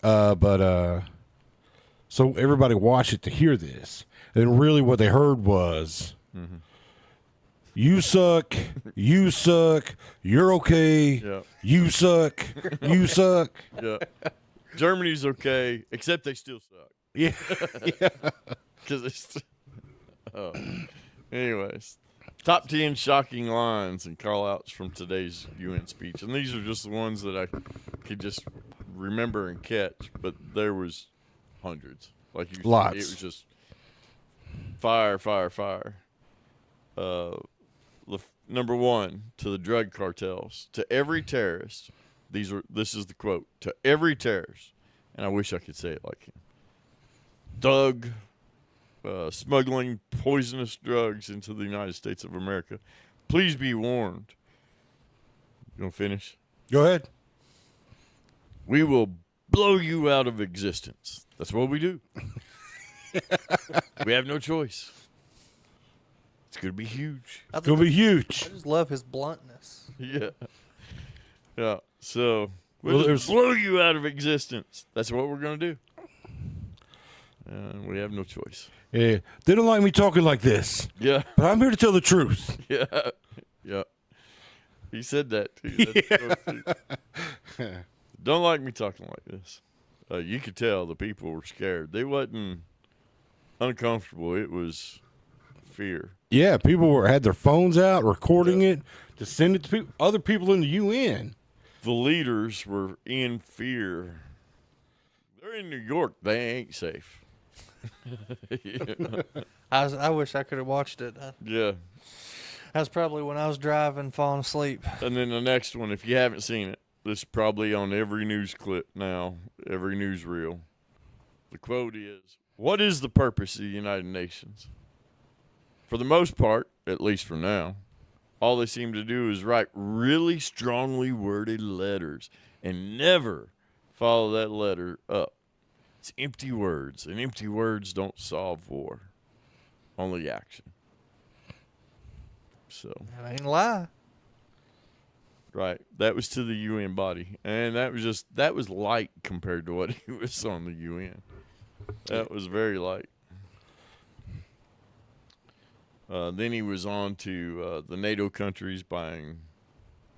So everybody watched it to hear this. And really what they heard was, you suck, you're okay, Yeah. you suck, you suck. Yeah. Germany's okay, except they still suck. Yeah. Yeah. Because it's. Anyways, top 10 shocking lines and call outs from today's UN speech. And these are just the ones that I could just remember and catch, but there was hundreds. Like you said, it was just fire. Number one, to the drug cartels, to every terrorist. This is the quote, to every terrorist, and I wish I could say it like him. Thug, smuggling poisonous drugs into the United States of America. Please be warned. You want to finish? Go ahead. We will blow you out of existence. That's what we do. We have no choice. It's going to be huge. It's going to be huge. I just love his bluntness. Yeah. Yeah. So we'll just blow you out of existence. That's what we're going to do. And we have no choice. Yeah. They don't like me talking like this. Yeah. But I'm here to tell the truth. Yeah. Yeah. He said that too. Too. Don't like me talking like this. You could tell the people were scared. They wasn't uncomfortable. It was fear. Yeah, people had their phones out recording it to send it to other people in the UN. The leaders were in fear. They're in New York. They ain't safe. I wish I could have watched it. Yeah. That's probably when I was driving, falling asleep. And then the next one, if you haven't seen it, this is probably on every news clip now, every newsreel. The quote is, "What is the purpose of the United Nations?" For the most part, at least for now, all they seem to do is write really strongly worded letters and never follow that letter up. It's empty words, and empty words don't solve war, only action. So That ain't a lie. right, that was to the UN body, and that was light compared to what he was on the UN. That was very light. Then he was on to the NATO countries buying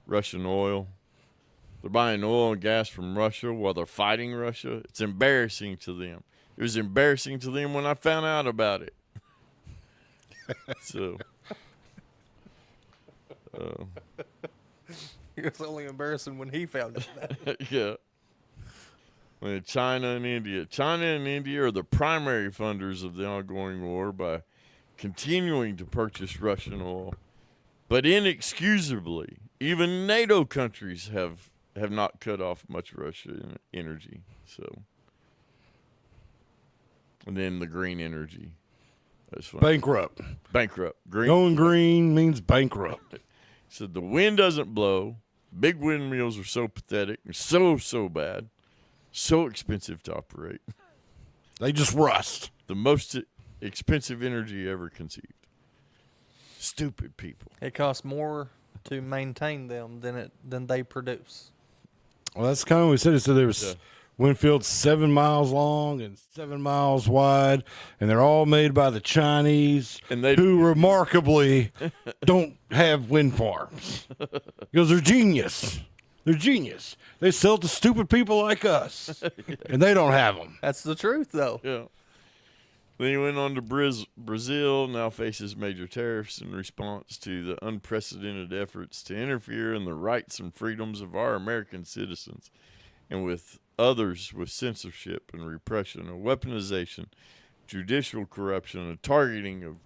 Russian oil. They're buying oil and gas from Russia while they're fighting Russia. It's embarrassing to them. It was embarrassing to them when I found out about it. So, It was only embarrassing when he found it. yeah. China and India are the primary funders of the ongoing war by continuing to purchase Russian oil. But inexcusably, even NATO countries have not cut off much Russian energy. So, and then the green energy. That's funny. Bankrupt. Green. Going green means bankrupt. So the wind doesn't blow. Big windmills are so pathetic and so bad. So expensive to operate. They just rust. The most expensive energy ever conceived. Stupid people. It costs more to maintain them than they produce. Well, that's kind of what we said. It said there was wind fields 7 miles long and 7 miles wide, and they're all made by the Chinese, And they who remarkably don't have wind farms because they're genius. They're genius. They sell to stupid people like us, and they don't have them. That's the truth, though. Yeah. Then he went on to Brazil, now faces major tariffs in response to the unprecedented efforts to interfere in the rights and freedoms of our American citizens, and with others with censorship and repression, and weaponization, judicial corruption, and targeting of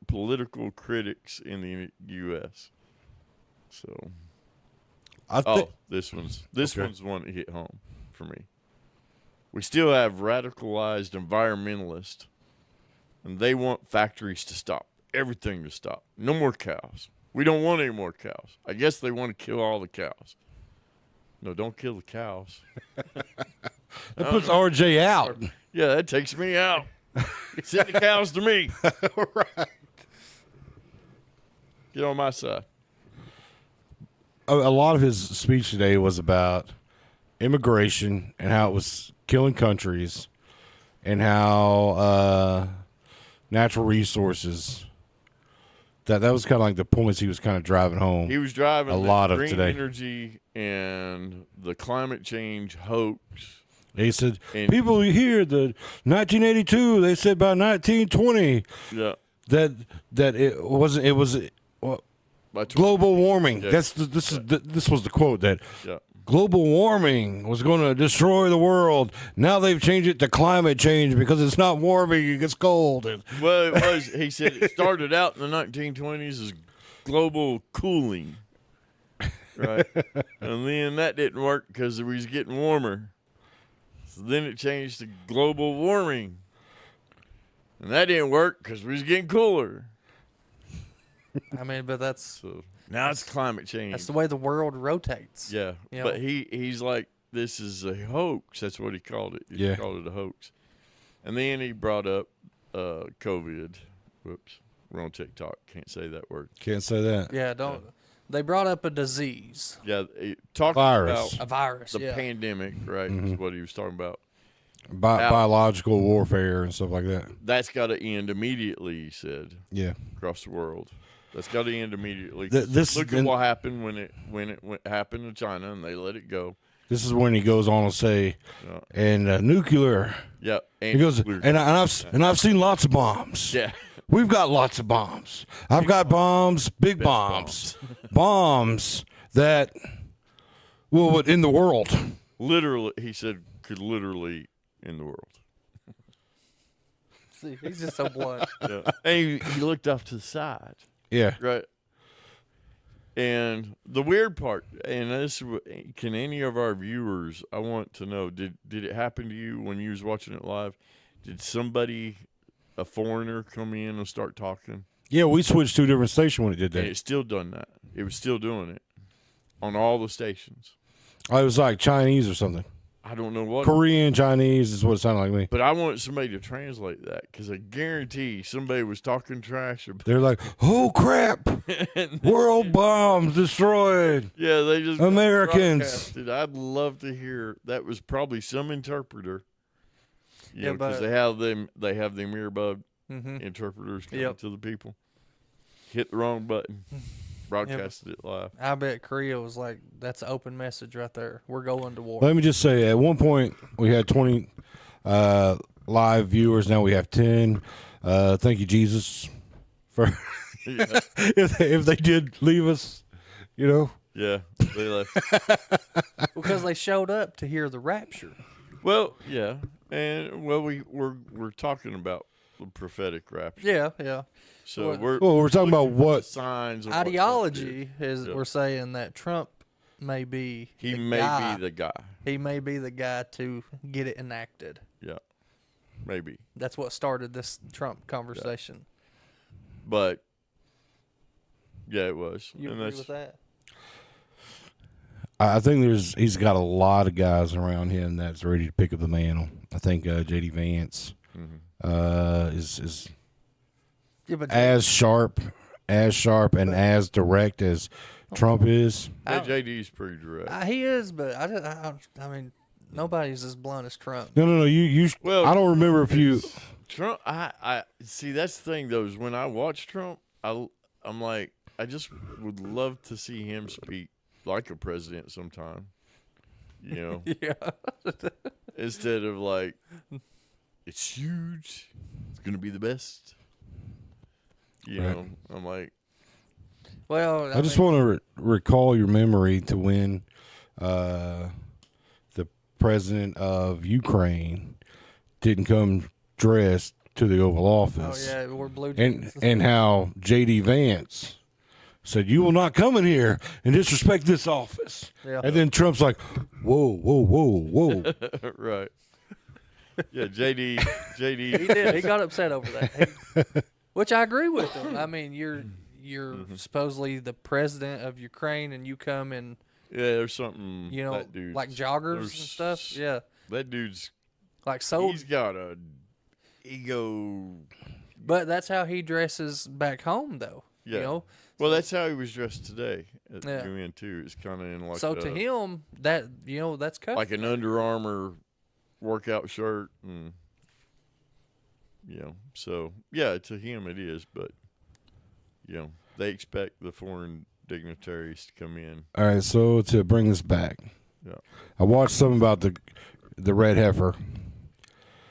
political critics in the U.S. So, this one's the one that hit home for me. We still have radicalized environmentalists, and they want factories to stop, everything to stop. No more cows. We don't want any more cows. I guess they want to kill all the cows. No, don't kill the cows. That puts RJ out. Yeah, that takes me out. Send the cows to me. Right. Get on my side. A lot of his speech today was about immigration and how it was killing countries and how natural resources. That was kind of like the points he was kind of driving home. He was driving a lot of green today. Energy and the climate change hoax. He said, people hear the 1982, they said by 1920 that it wasn't, it was global warming. Yeah. This was the quote, that Yeah. global warming was going to destroy the world. Now they've changed it to climate change because it's not warming, it gets cold. Well, it was. He said it started out in the 1920s as global cooling, right? And then that didn't work because we was getting warmer. So then it changed to global warming, and that didn't work because we was getting cooler. I mean, but that's So now it's climate change. the way the world rotates. Yeah, You but know? he's like, this is a hoax. That's what he called it. He Yeah. called it a hoax. And then he brought up COVID. Whoops, we're on TikTok. Can't say that word. Can't say that. Yeah, don't. They brought up a disease, Yeah, he talked Virus. about a virus. the yeah. pandemic, right? Mm-hmm. Is what he was talking about. Biological warfare and stuff like that. That's got to end immediately, he said, Yeah. across the world. That's got to end immediately. This Look at what happened when it happened in China, and they let it go. This is when he goes on to say, Yeah. and nuclear. Yeah, He goes, and I've seen lots of bombs. yeah. We've got lots of bombs. I've got bombs, big bombs, bombs that will in the world. Literally, he said, could literally end the world. See, he's just so blunt. Yeah. And he looked off to the side, Yeah. right? And the weird part, and this, can any of our viewers, I want to know, did it happen to you when you was watching it live? Did somebody, a foreigner, come in and start talking? Yeah, we switched to a different station when it did And that. it's still done that. It was still doing it on all the stations. Oh, it was like Chinese or something. I don't know what. Korean, Chinese is what it sounded like to me. But I want somebody to translate that because I guarantee somebody was talking trash about. They're like, oh, crap. World bombs destroyed. Yeah, they just Americans. broadcasted. I'd love to hear. That was probably some interpreter. Yeah, Because but- they have them earbud Mm-hmm. interpreters coming Yep. to the people. Hit the wrong button. Broadcasted it live. I bet Korea was like, "That's an open message right there. We're going to war." Let me just say, at one point, we had 20 live viewers. Now we have 10. Thank you, Jesus, for Yeah, if they did leave us, you know. yeah, they left. Because they showed up to hear the rapture. Well, yeah, and we're talking about the prophetic rapture. Yeah, yeah. So Well- We're talking about looking for the what signs of what Trump Ideology did. is Yeah. we're saying that Trump may be He the may guy. be the guy. He may be the guy to get it enacted. Yeah, maybe. That's what started this Trump conversation. But yeah, it was. You and agree that's with that? I think he's got a lot of guys around him that's ready to pick up the mantle. I think J.D. Vance is Yeah, but as sharp and as direct as Trump is. Hey, JD's pretty direct. he is, but I mean, nobody's as blunt as Trump. No. You. Well, I don't remember if you. Trump, I see. That's the thing, though, is when I watch Trump, I'm like, I just would love to see him speak like a president sometime. You know, Yeah. instead of like, it's huge, it's gonna be the best. You Right. know, I'm like, Well, I just want to recall your memory to when the president of Ukraine didn't come dressed to the Oval Oh Office. yeah, we're blue jeans. And how J.D. Vance said, "You will not come in here and disrespect this office." Yeah. And then Trump's like, "Whoa." right? Yeah, JD. He did. He got upset over that. Which I agree with him. I mean, you're supposedly the president of Ukraine, and you come in, Yeah, there's something. you know, that dude's- like joggers and there's- stuff. Yeah, That dude's. like so. He's got a ego. But that's how he dresses back home, though. Yeah. You know. Well, that's how he was dressed today at Yeah. the UN too. It's kind of in like So to him, that that's custom. like an Under Armour workout shirt, and so yeah, to him it is. But they expect the foreign dignitaries to come in. All right, so to bring this back, Yeah. I watched something about the red heifer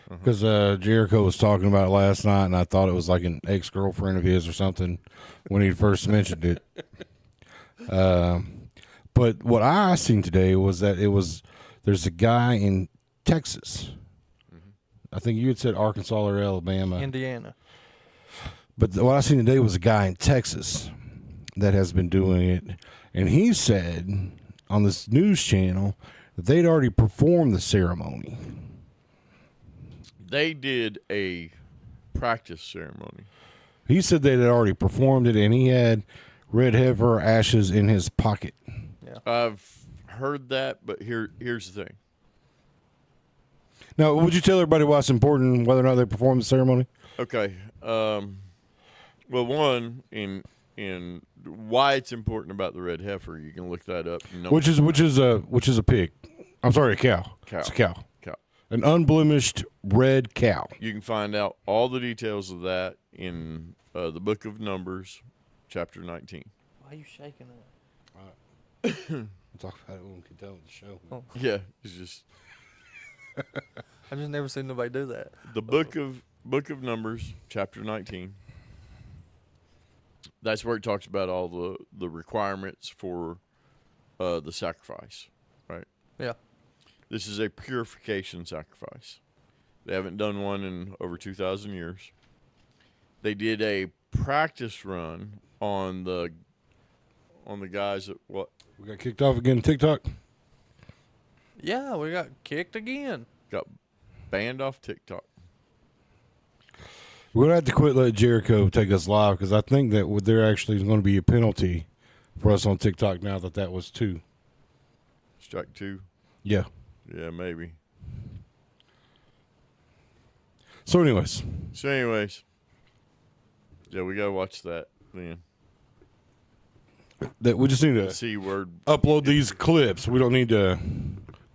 because Jericho was talking about it last night, and I thought it was like an ex-girlfriend of his or something when he first mentioned it. But what I seen today was that there's a guy in Texas. I think you had said Arkansas or Alabama. Indiana. But what I seen today was a guy in Texas that has been doing it, and he said on this news channel that they'd already performed the ceremony. They did a practice ceremony. He said they had already performed it, and he had red heifer ashes in his pocket. I've heard that, but here's the thing. Now, would you tell everybody why it's important, whether or not they perform the ceremony? Okay. Well, one in why it's important about the red heifer, you can look that up. Which is a pig. I'm sorry, a cow. It's a cow. An unblemished red cow. You can find out all the details of that in the book of Numbers, chapter 19. Why are you shaking it? We'll talk about it when we get done with the show. Oh. Yeah, it's just I've just never seen nobody do that. the book of Numbers, chapter 19. That's where it talks about all the requirements for the sacrifice, right? Yeah. This is a purification sacrifice. They haven't done one in over 2,000 years. They did a practice run on the guys that what? We got kicked off again TikTok. Yeah, we got kicked again. Got banned off TikTok. We're going to have to quit letting Jericho take us live because I think that there actually is going to be a penalty for us on TikTok now that was 2. Strike 2. Yeah. Yeah, maybe. So anyways, yeah, we gotta watch that then. that we just need to C word. upload these clips. We don't need to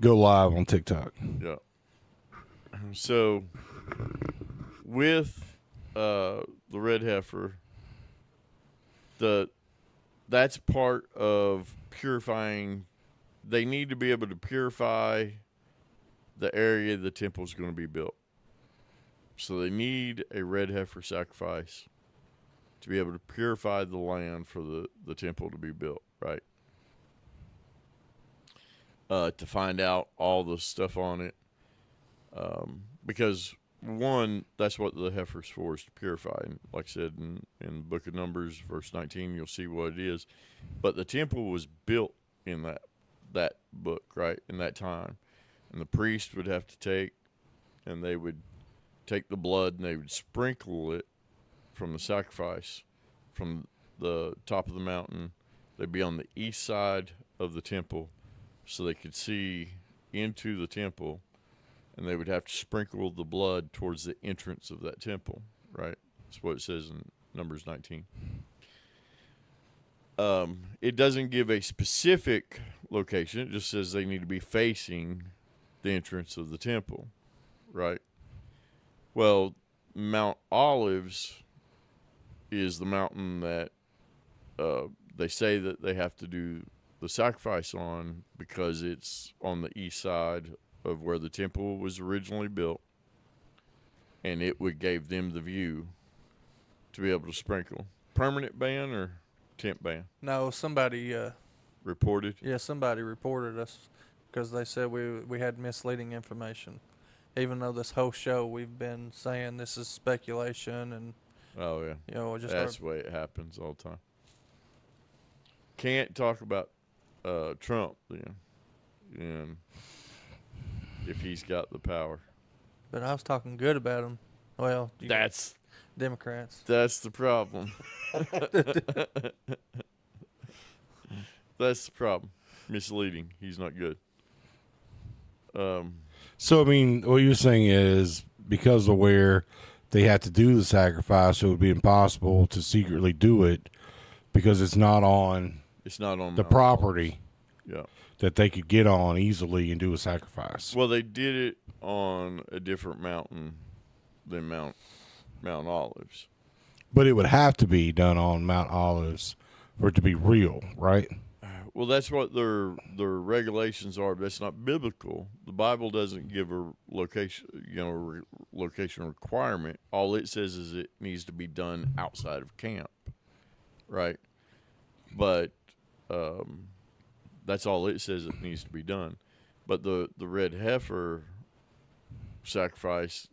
go live on TikTok. Yeah. So with the red heifer, that's part of purifying. They need to be able to purify the area the temple is going to be built. So they need a red heifer sacrifice to be able to purify the land for the temple to be built, right? To find out all the stuff on it. Because, one, that's what the heifer's for, is to purify. And like I said, in the book of Numbers, verse 19, you'll see what it is. But the temple was built in that book, right, in that time. And the priest would have to take the blood and they would sprinkle it from the sacrifice from the top of the mountain. They'd be on the east side of the temple so they could see into the temple, and they would have to sprinkle the blood towards the entrance of that temple, right? That's what it says in Numbers 19. It doesn't give a specific location. It just says they need to be facing the entrance of the temple, right? Well, Mount Olives is the mountain that they say that they have to do the sacrifice on because it's on the east side of where the temple was originally built, and it gave them the view to be able to sprinkle. Permanent ban or temp ban? No, somebody Reported? Yeah, somebody reported us because they said we had misleading information. Even though this whole show we've been saying this is speculation and Oh, yeah. just That's the way it happens all the time. Can't talk about Trump then, and if he's got the power. But I was talking good about him. Well, That's Democrats. That's the problem. That's the problem. Misleading. He's not good. So, I mean, what you're saying is because of where they have to do the sacrifice, it would be impossible to secretly do it because it's not on the property that they could get on easily and do a sacrifice. Well, they did it on a different mountain than Mount Olives. But it would have to be done on Mount Olives for it to be real, right? Well, that's what their regulations are. But that's not biblical. The Bible doesn't give a location, location requirement. All it says is it needs to be done outside of camp, right? But that's all it says it needs to be done. But the red heifer sacrifice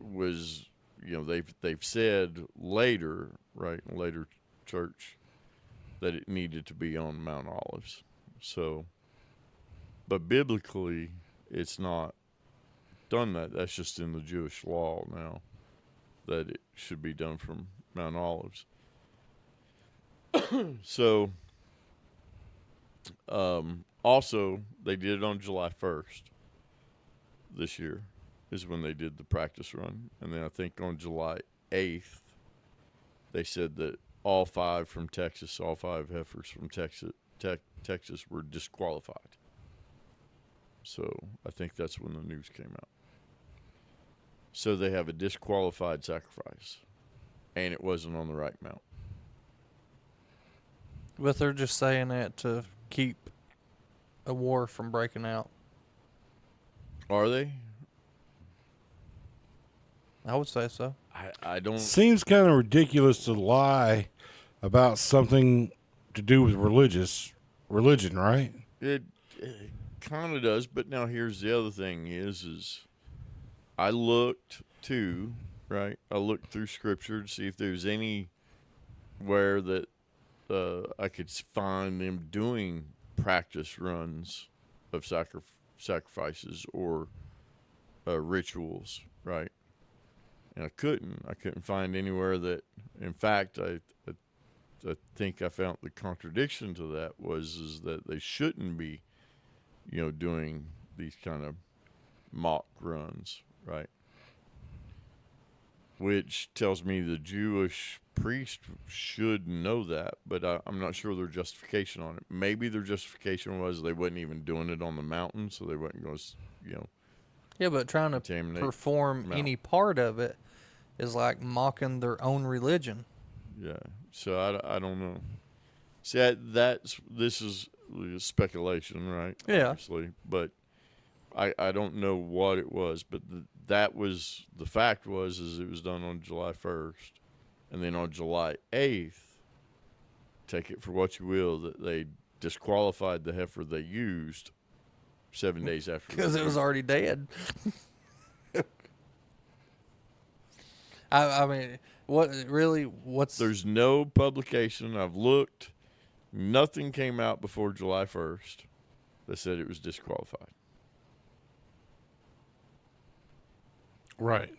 was, they've said later, right, in later church that it needed to be on Mount Olives. So, but biblically, it's not done that. That's just in the Jewish law now that it should be done from Mount Olives. So, also, they did it on July 1st this year is when they did the practice run. And then I think on July 8th, they said that all 5 from Texas, all 5 heifers from Texas were disqualified. So I think that's when the news came out. So they have a disqualified sacrifice, and it wasn't on the right mount. But they're just saying that to keep a war from breaking out. Are they? I would say so. I don't. Seems kind of ridiculous to lie about something to do with religion, right? It kind of does, but now here's the other thing is I looked too, right? I looked through Scripture to see if there's anywhere that I could find them doing practice runs of sacrifices or rituals, right? And I couldn't find anywhere that. In fact, I think I found the contradiction to that is that they shouldn't be, doing these kind of mock runs, right? Which tells me the Jewish priest should know that, but I'm not sure their justification on it. Maybe their justification was they wasn't even doing it on the mountain, so they wasn't going to, Yeah, but trying to perform any part of it is like mocking their own religion. Yeah, so I don't know. See, this is speculation, right? Yeah. Obviously, but I don't know what it was, but the fact was it was done on July 1st, and then on July 8th, take it for what you will, that they disqualified the heifer they used 7 days after. Because it was already dead. I mean, what's... There's no publication. I've looked. Nothing came out before July 1st that said it was disqualified. Right.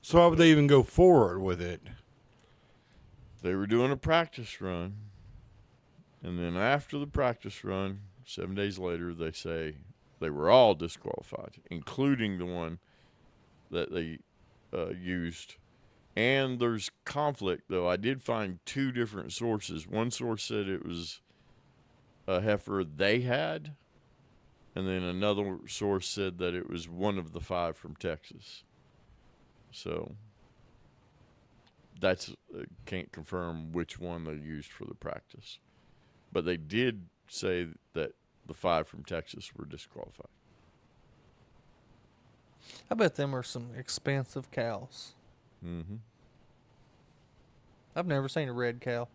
So why would they even go forward with it? They were doing a practice run, and then after the practice run, 7 days later, they say they were all disqualified, including the one that they used. And there's conflict, though. I did find 2 different sources. One source said it was a heifer they had, and then another source said that it was one of the 5 from Texas. So that's can't confirm which one they used for the practice. But they did say that the 5 from Texas were disqualified. I bet them are some expensive cows. Mm-hmm. I've never seen a red cow.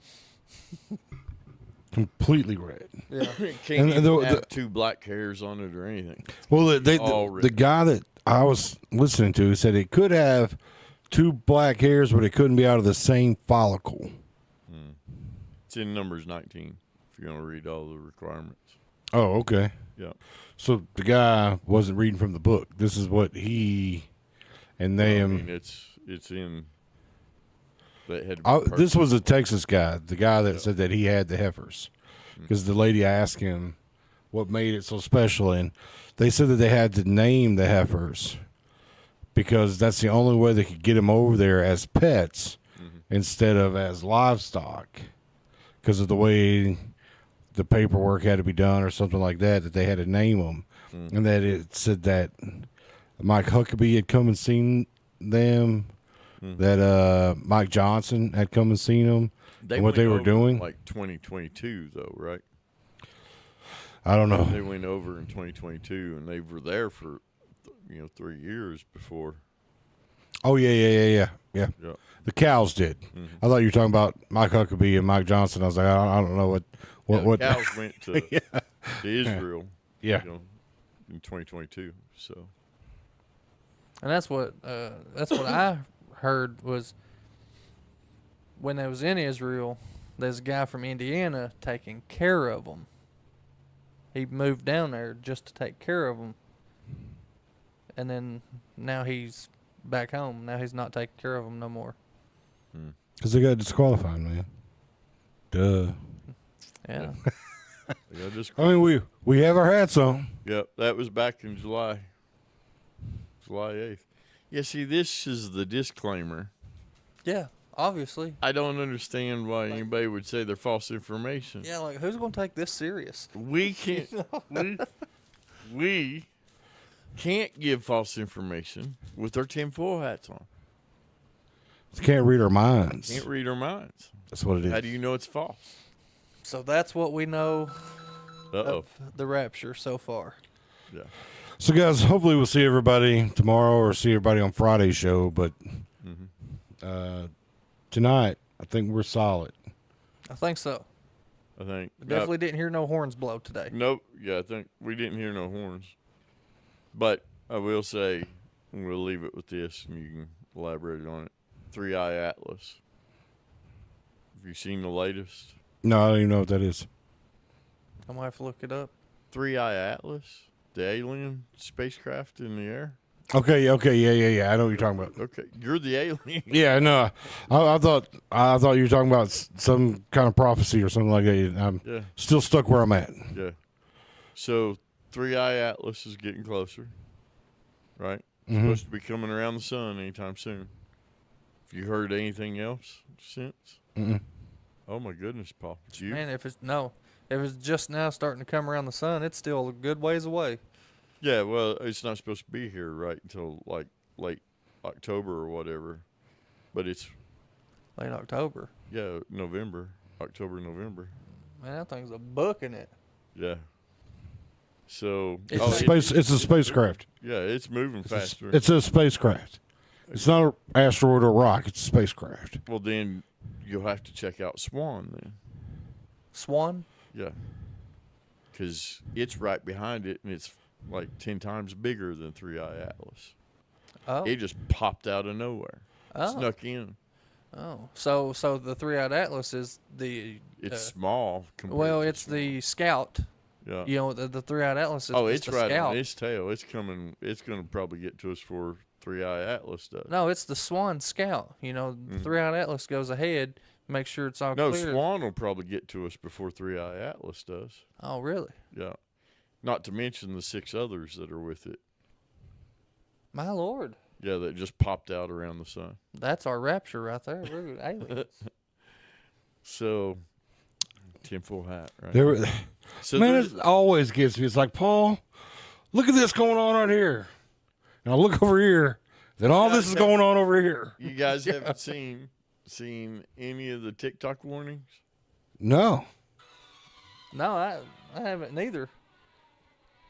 Completely red. Yeah. Can't even have 2 black hairs on it or anything. Well, the guy that I was listening to said it could have 2 black hairs, but it couldn't be out of the same follicle. It's in Numbers 19, if you're going to read all the requirements. Oh, okay. Yeah. So the guy wasn't reading from the book. This is what he and them. I mean, it's in. That had to be this was a Texas guy, the guy that said that he had the heifers, because the lady asked him what made it so special, and they said that they had to name the heifers because that's the only way they could get them over there as pets instead of as livestock, because of the way the paperwork had to be done or something like that, that they had to name them. And that it said that Mike Huckabee had come and seen them, that Mike Johnson had come and seen them, and what they were doing. Like 2022, though, right? I don't know. They went over in 2022, and they were there for 3 years before. Oh, yeah. The cows did. I thought you were talking about Mike Huckabee and Mike Johnson. I was like, I don't know what. The cows went to to Israel. Yeah. In 2022. So. And that's what I heard was when they was in Israel, there's a guy from Indiana taking care of them. He moved down there just to take care of them. And then now he's back home. Now he's not taking care of them no more. Because they got disqualified, man. Duh. Yeah. Yeah, just I mean, we have our hats on. Yep, that was back in July 8th. Yeah, see, this is the disclaimer. Yeah, obviously. I don't understand why anybody would say they're false information. Yeah, like, who's going to take this serious? We can't. we can't give false information with our tinfoil hats on. Can't read our minds. Can't read our minds. That's what it is. How do you know it's false? So that's what we know Uh-oh. of the Rapture so far. Yeah. So, guys, hopefully we'll see everybody tomorrow or see everybody on Friday's show. But tonight, I think we're solid. I think so. I think. Definitely didn't hear no horns blow today. Nope. Yeah, I think we didn't hear no horns. But I will say, and we'll leave it with this, and you can elaborate on it. 3-Eye Atlas. Have you seen the latest? No, I don't even know what that is. I'm going to have to look it up. 3-Eye Atlas? The alien spacecraft in the air? Okay, yeah. I know what you're talking about. Okay, you're the alien. Yeah, no, I thought you were talking about some kind of prophecy or something like that. I'm still stuck where I'm at. Yeah. So 3-Eye Atlas is getting closer, right? It's supposed to be coming around the sun anytime soon. Have you heard anything else since? Oh my goodness, Paul. It's you? Man, if it's just now starting to come around the sun, it's still a good ways away. Yeah, well, it's not supposed to be here right until like late October or whatever. But it's Late October. November. October, November. Man, that thing's a book in it. Yeah. So It's a spacecraft. Yeah, it's moving faster. It's a spacecraft. It's not an asteroid or rock. It's a spacecraft. Well, then you'll have to check out Swan then. Swan? Yeah. Because it's right behind it, and it's like 10 times bigger than 3-Eye Atlas. Oh. It just popped out of nowhere. Snuck in. Oh. So the 3-Eyed Atlas is the... It's small. Well, it's the Scout. Yeah. You know, the 3-Eyed Atlas is it's the right Scout. on its tail. It's coming. It's going to probably get to us before 3-Eye Atlas does. No, it's the Swan Scout. You know, the 3-Eyed Atlas goes ahead, make sure it's all No, clear. Swan will probably get to us before 3-Eye Atlas does. Oh, really? Yeah. Not to mention the 6 others that are with it. My Lord. Yeah, that just popped out around the sun. That's our Rapture right there. We're aliens. So, tinfoil hat, right? So man, it always gets me. It's like, Paul, look at this going on right here. And I look over here. Then all this is going on over here. You guys haven't seen any of the TikTok warnings? No. No, I haven't neither.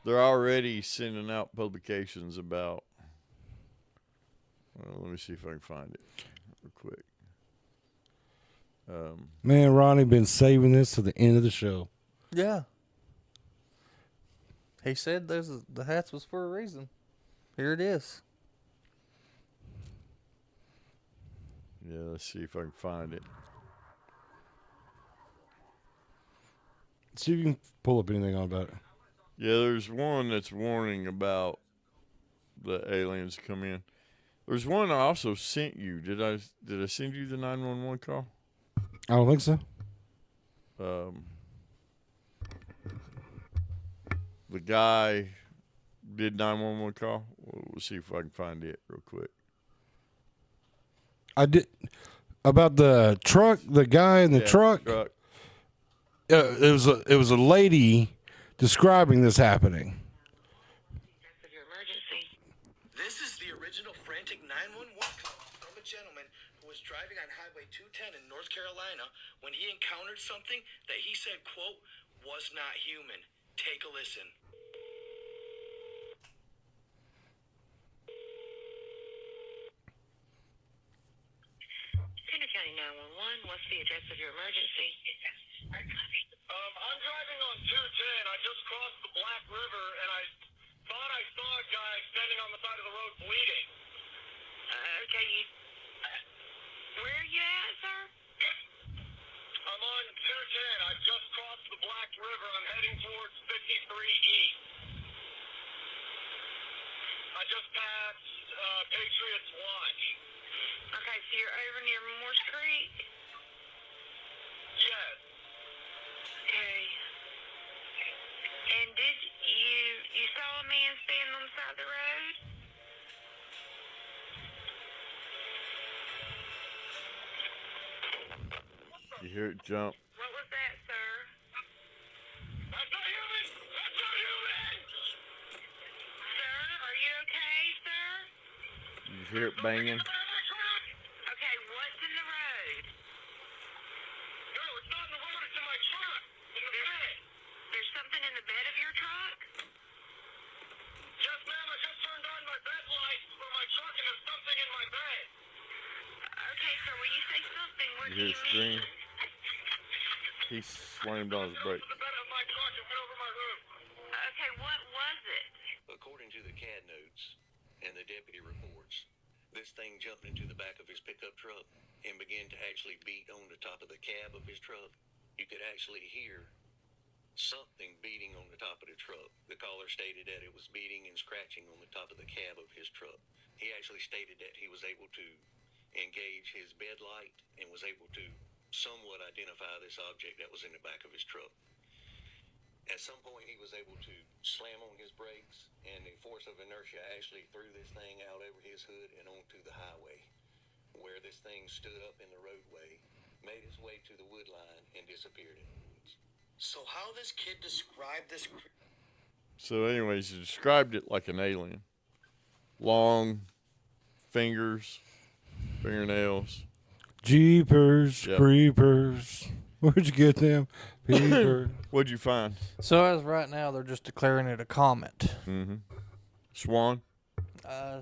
They're already sending out publications about. Well, let me see if I can find it real quick. Man, Ronnie been saving this to the end of the show. Yeah. He said the hats was for a reason. Here it is. Yeah, let's see if I can find it. See if you can pull up anything on about it. Yeah, there's one that's warning about the aliens come in. There's one I also sent you. Did I send you the 911 call? I don't think so. The guy did 911 call. We'll see if I can find it real quick. I did about the truck, the guy in the truck. It was a lady describing this happening. This is the original frantic 911 call from a gentleman who was driving on Highway 210 in North Carolina when he encountered something that he said, quote, was not human. Take a listen. Center County 911, what's the address of your emergency? I'm driving on 210. I just crossed the Black River, and I thought I saw a guy standing on the side of the road bleeding. Okay, where are you at, sir? I'm on 210. I just crossed the Black River. I'm heading towards 53 East. I just passed Patriots Watch. Okay, so you're over near Morse Creek? Yes. Okay. And did you saw a man standing on the side of the road? You hear it jump. What was that, sir? That's not human! That's not human! Sir, are you okay, sir? You hear it banging. Okay, what's in the road? No, it's not in the road. It's in my truck. In the bed. There's something in the bed of your truck? Yes, ma'am. I just turned on my bed lights for my truck, and there's something in my bed. Okay, sir, when you say something, what You do hear you it scream. mean? He slammed on his brake. The bed of my truck and went over my roof. Okay, what was it? According to the CAD notes and the deputy reports, this thing jumped into the back of his pickup truck and began to actually beat on the top of the cab of his truck. You could actually hear something beating on the top of the truck. The caller stated that it was beating and scratching on the top of the cab of his truck. He actually stated that he was able to engage his bed light and was able to somewhat identify this object that was in the back of his truck. At some point, he was able to slam on his brakes, and the force of inertia actually threw this thing out over his hood and onto the highway, where this thing stood up in the roadway, made its way to the wood line, and disappeared in the woods. So how this kid described this... So, anyways, he described it like an alien. Long fingers, fingernails. Jeepers, Yep. creepers. Where'd you get them? Peepers. What'd you find? So as of right now, they're just declaring it a comet. Mm-hmm. Swan?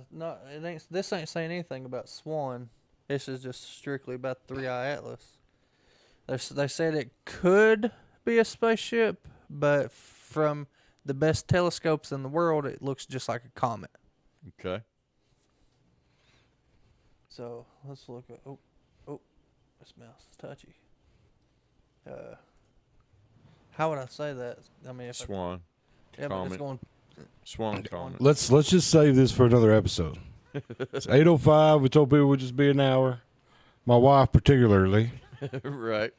No, it ain't. This ain't saying anything about Swan. This is just strictly about the 3-Eye Atlas. They said it could be a spaceship, but from the best telescopes in the world, it looks just like a comet. Okay. So let's look at. Oh, this mouse is touchy. How would I say that? I mean, if Swan. yeah, but it's Comet. going. Swan comet. Let's just save this for another episode. It's 8:05. We told people it would just be an hour. My wife particularly. Right.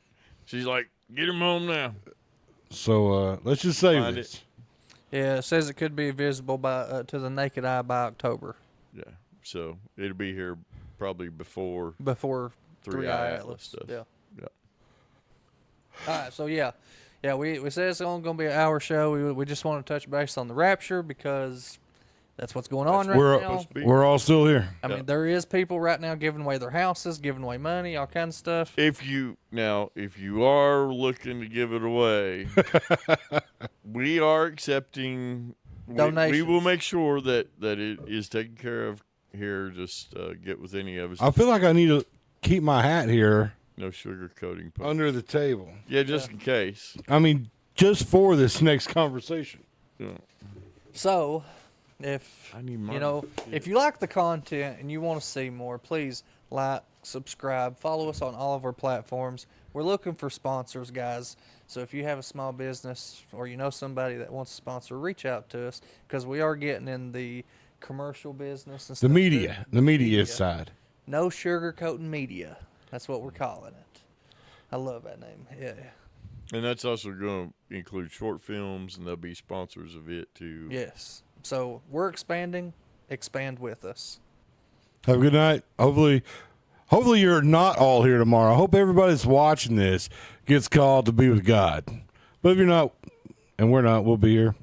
She's like, get him home now. So let's just save Find this. it. Yeah, it says it could be visible by to the naked eye by October. Yeah. So it'll be here probably before Before 3-Eye Atlas stuff. Yeah. Yeah. All right. So yeah, we said it's only going to be an hour show. We just want to touch base on the Rapture because that's what's going on right now. We're all still here. I mean, there is people right now giving away their houses, giving away money, all kinds of stuff. If you are looking to give it away, we are accepting donations. We will make sure that it is taken care of here. Just get with any of us. I feel like I need to keep my hat here. No sugarcoating. Under the table. Yeah, just in case. I mean, just for this next conversation. Yeah. So, if I need if you like the content and you want to see more, please like, subscribe, follow us on all of our platforms. We're looking for sponsors, guys. So if you have a small business or you know somebody that wants to sponsor, reach out to us because we are getting in the commercial business and stuff. The media side. No sugarcoating media. That's what we're calling it. I love that name. Yeah. And that's also going to include short films, and they'll be sponsors of it too. Yes. So we're expanding. Expand with us. Have a good night. Hopefully you're not all here tomorrow. I hope everybody that's watching this gets called to be with God. But if you're not, and we're not, we'll be here.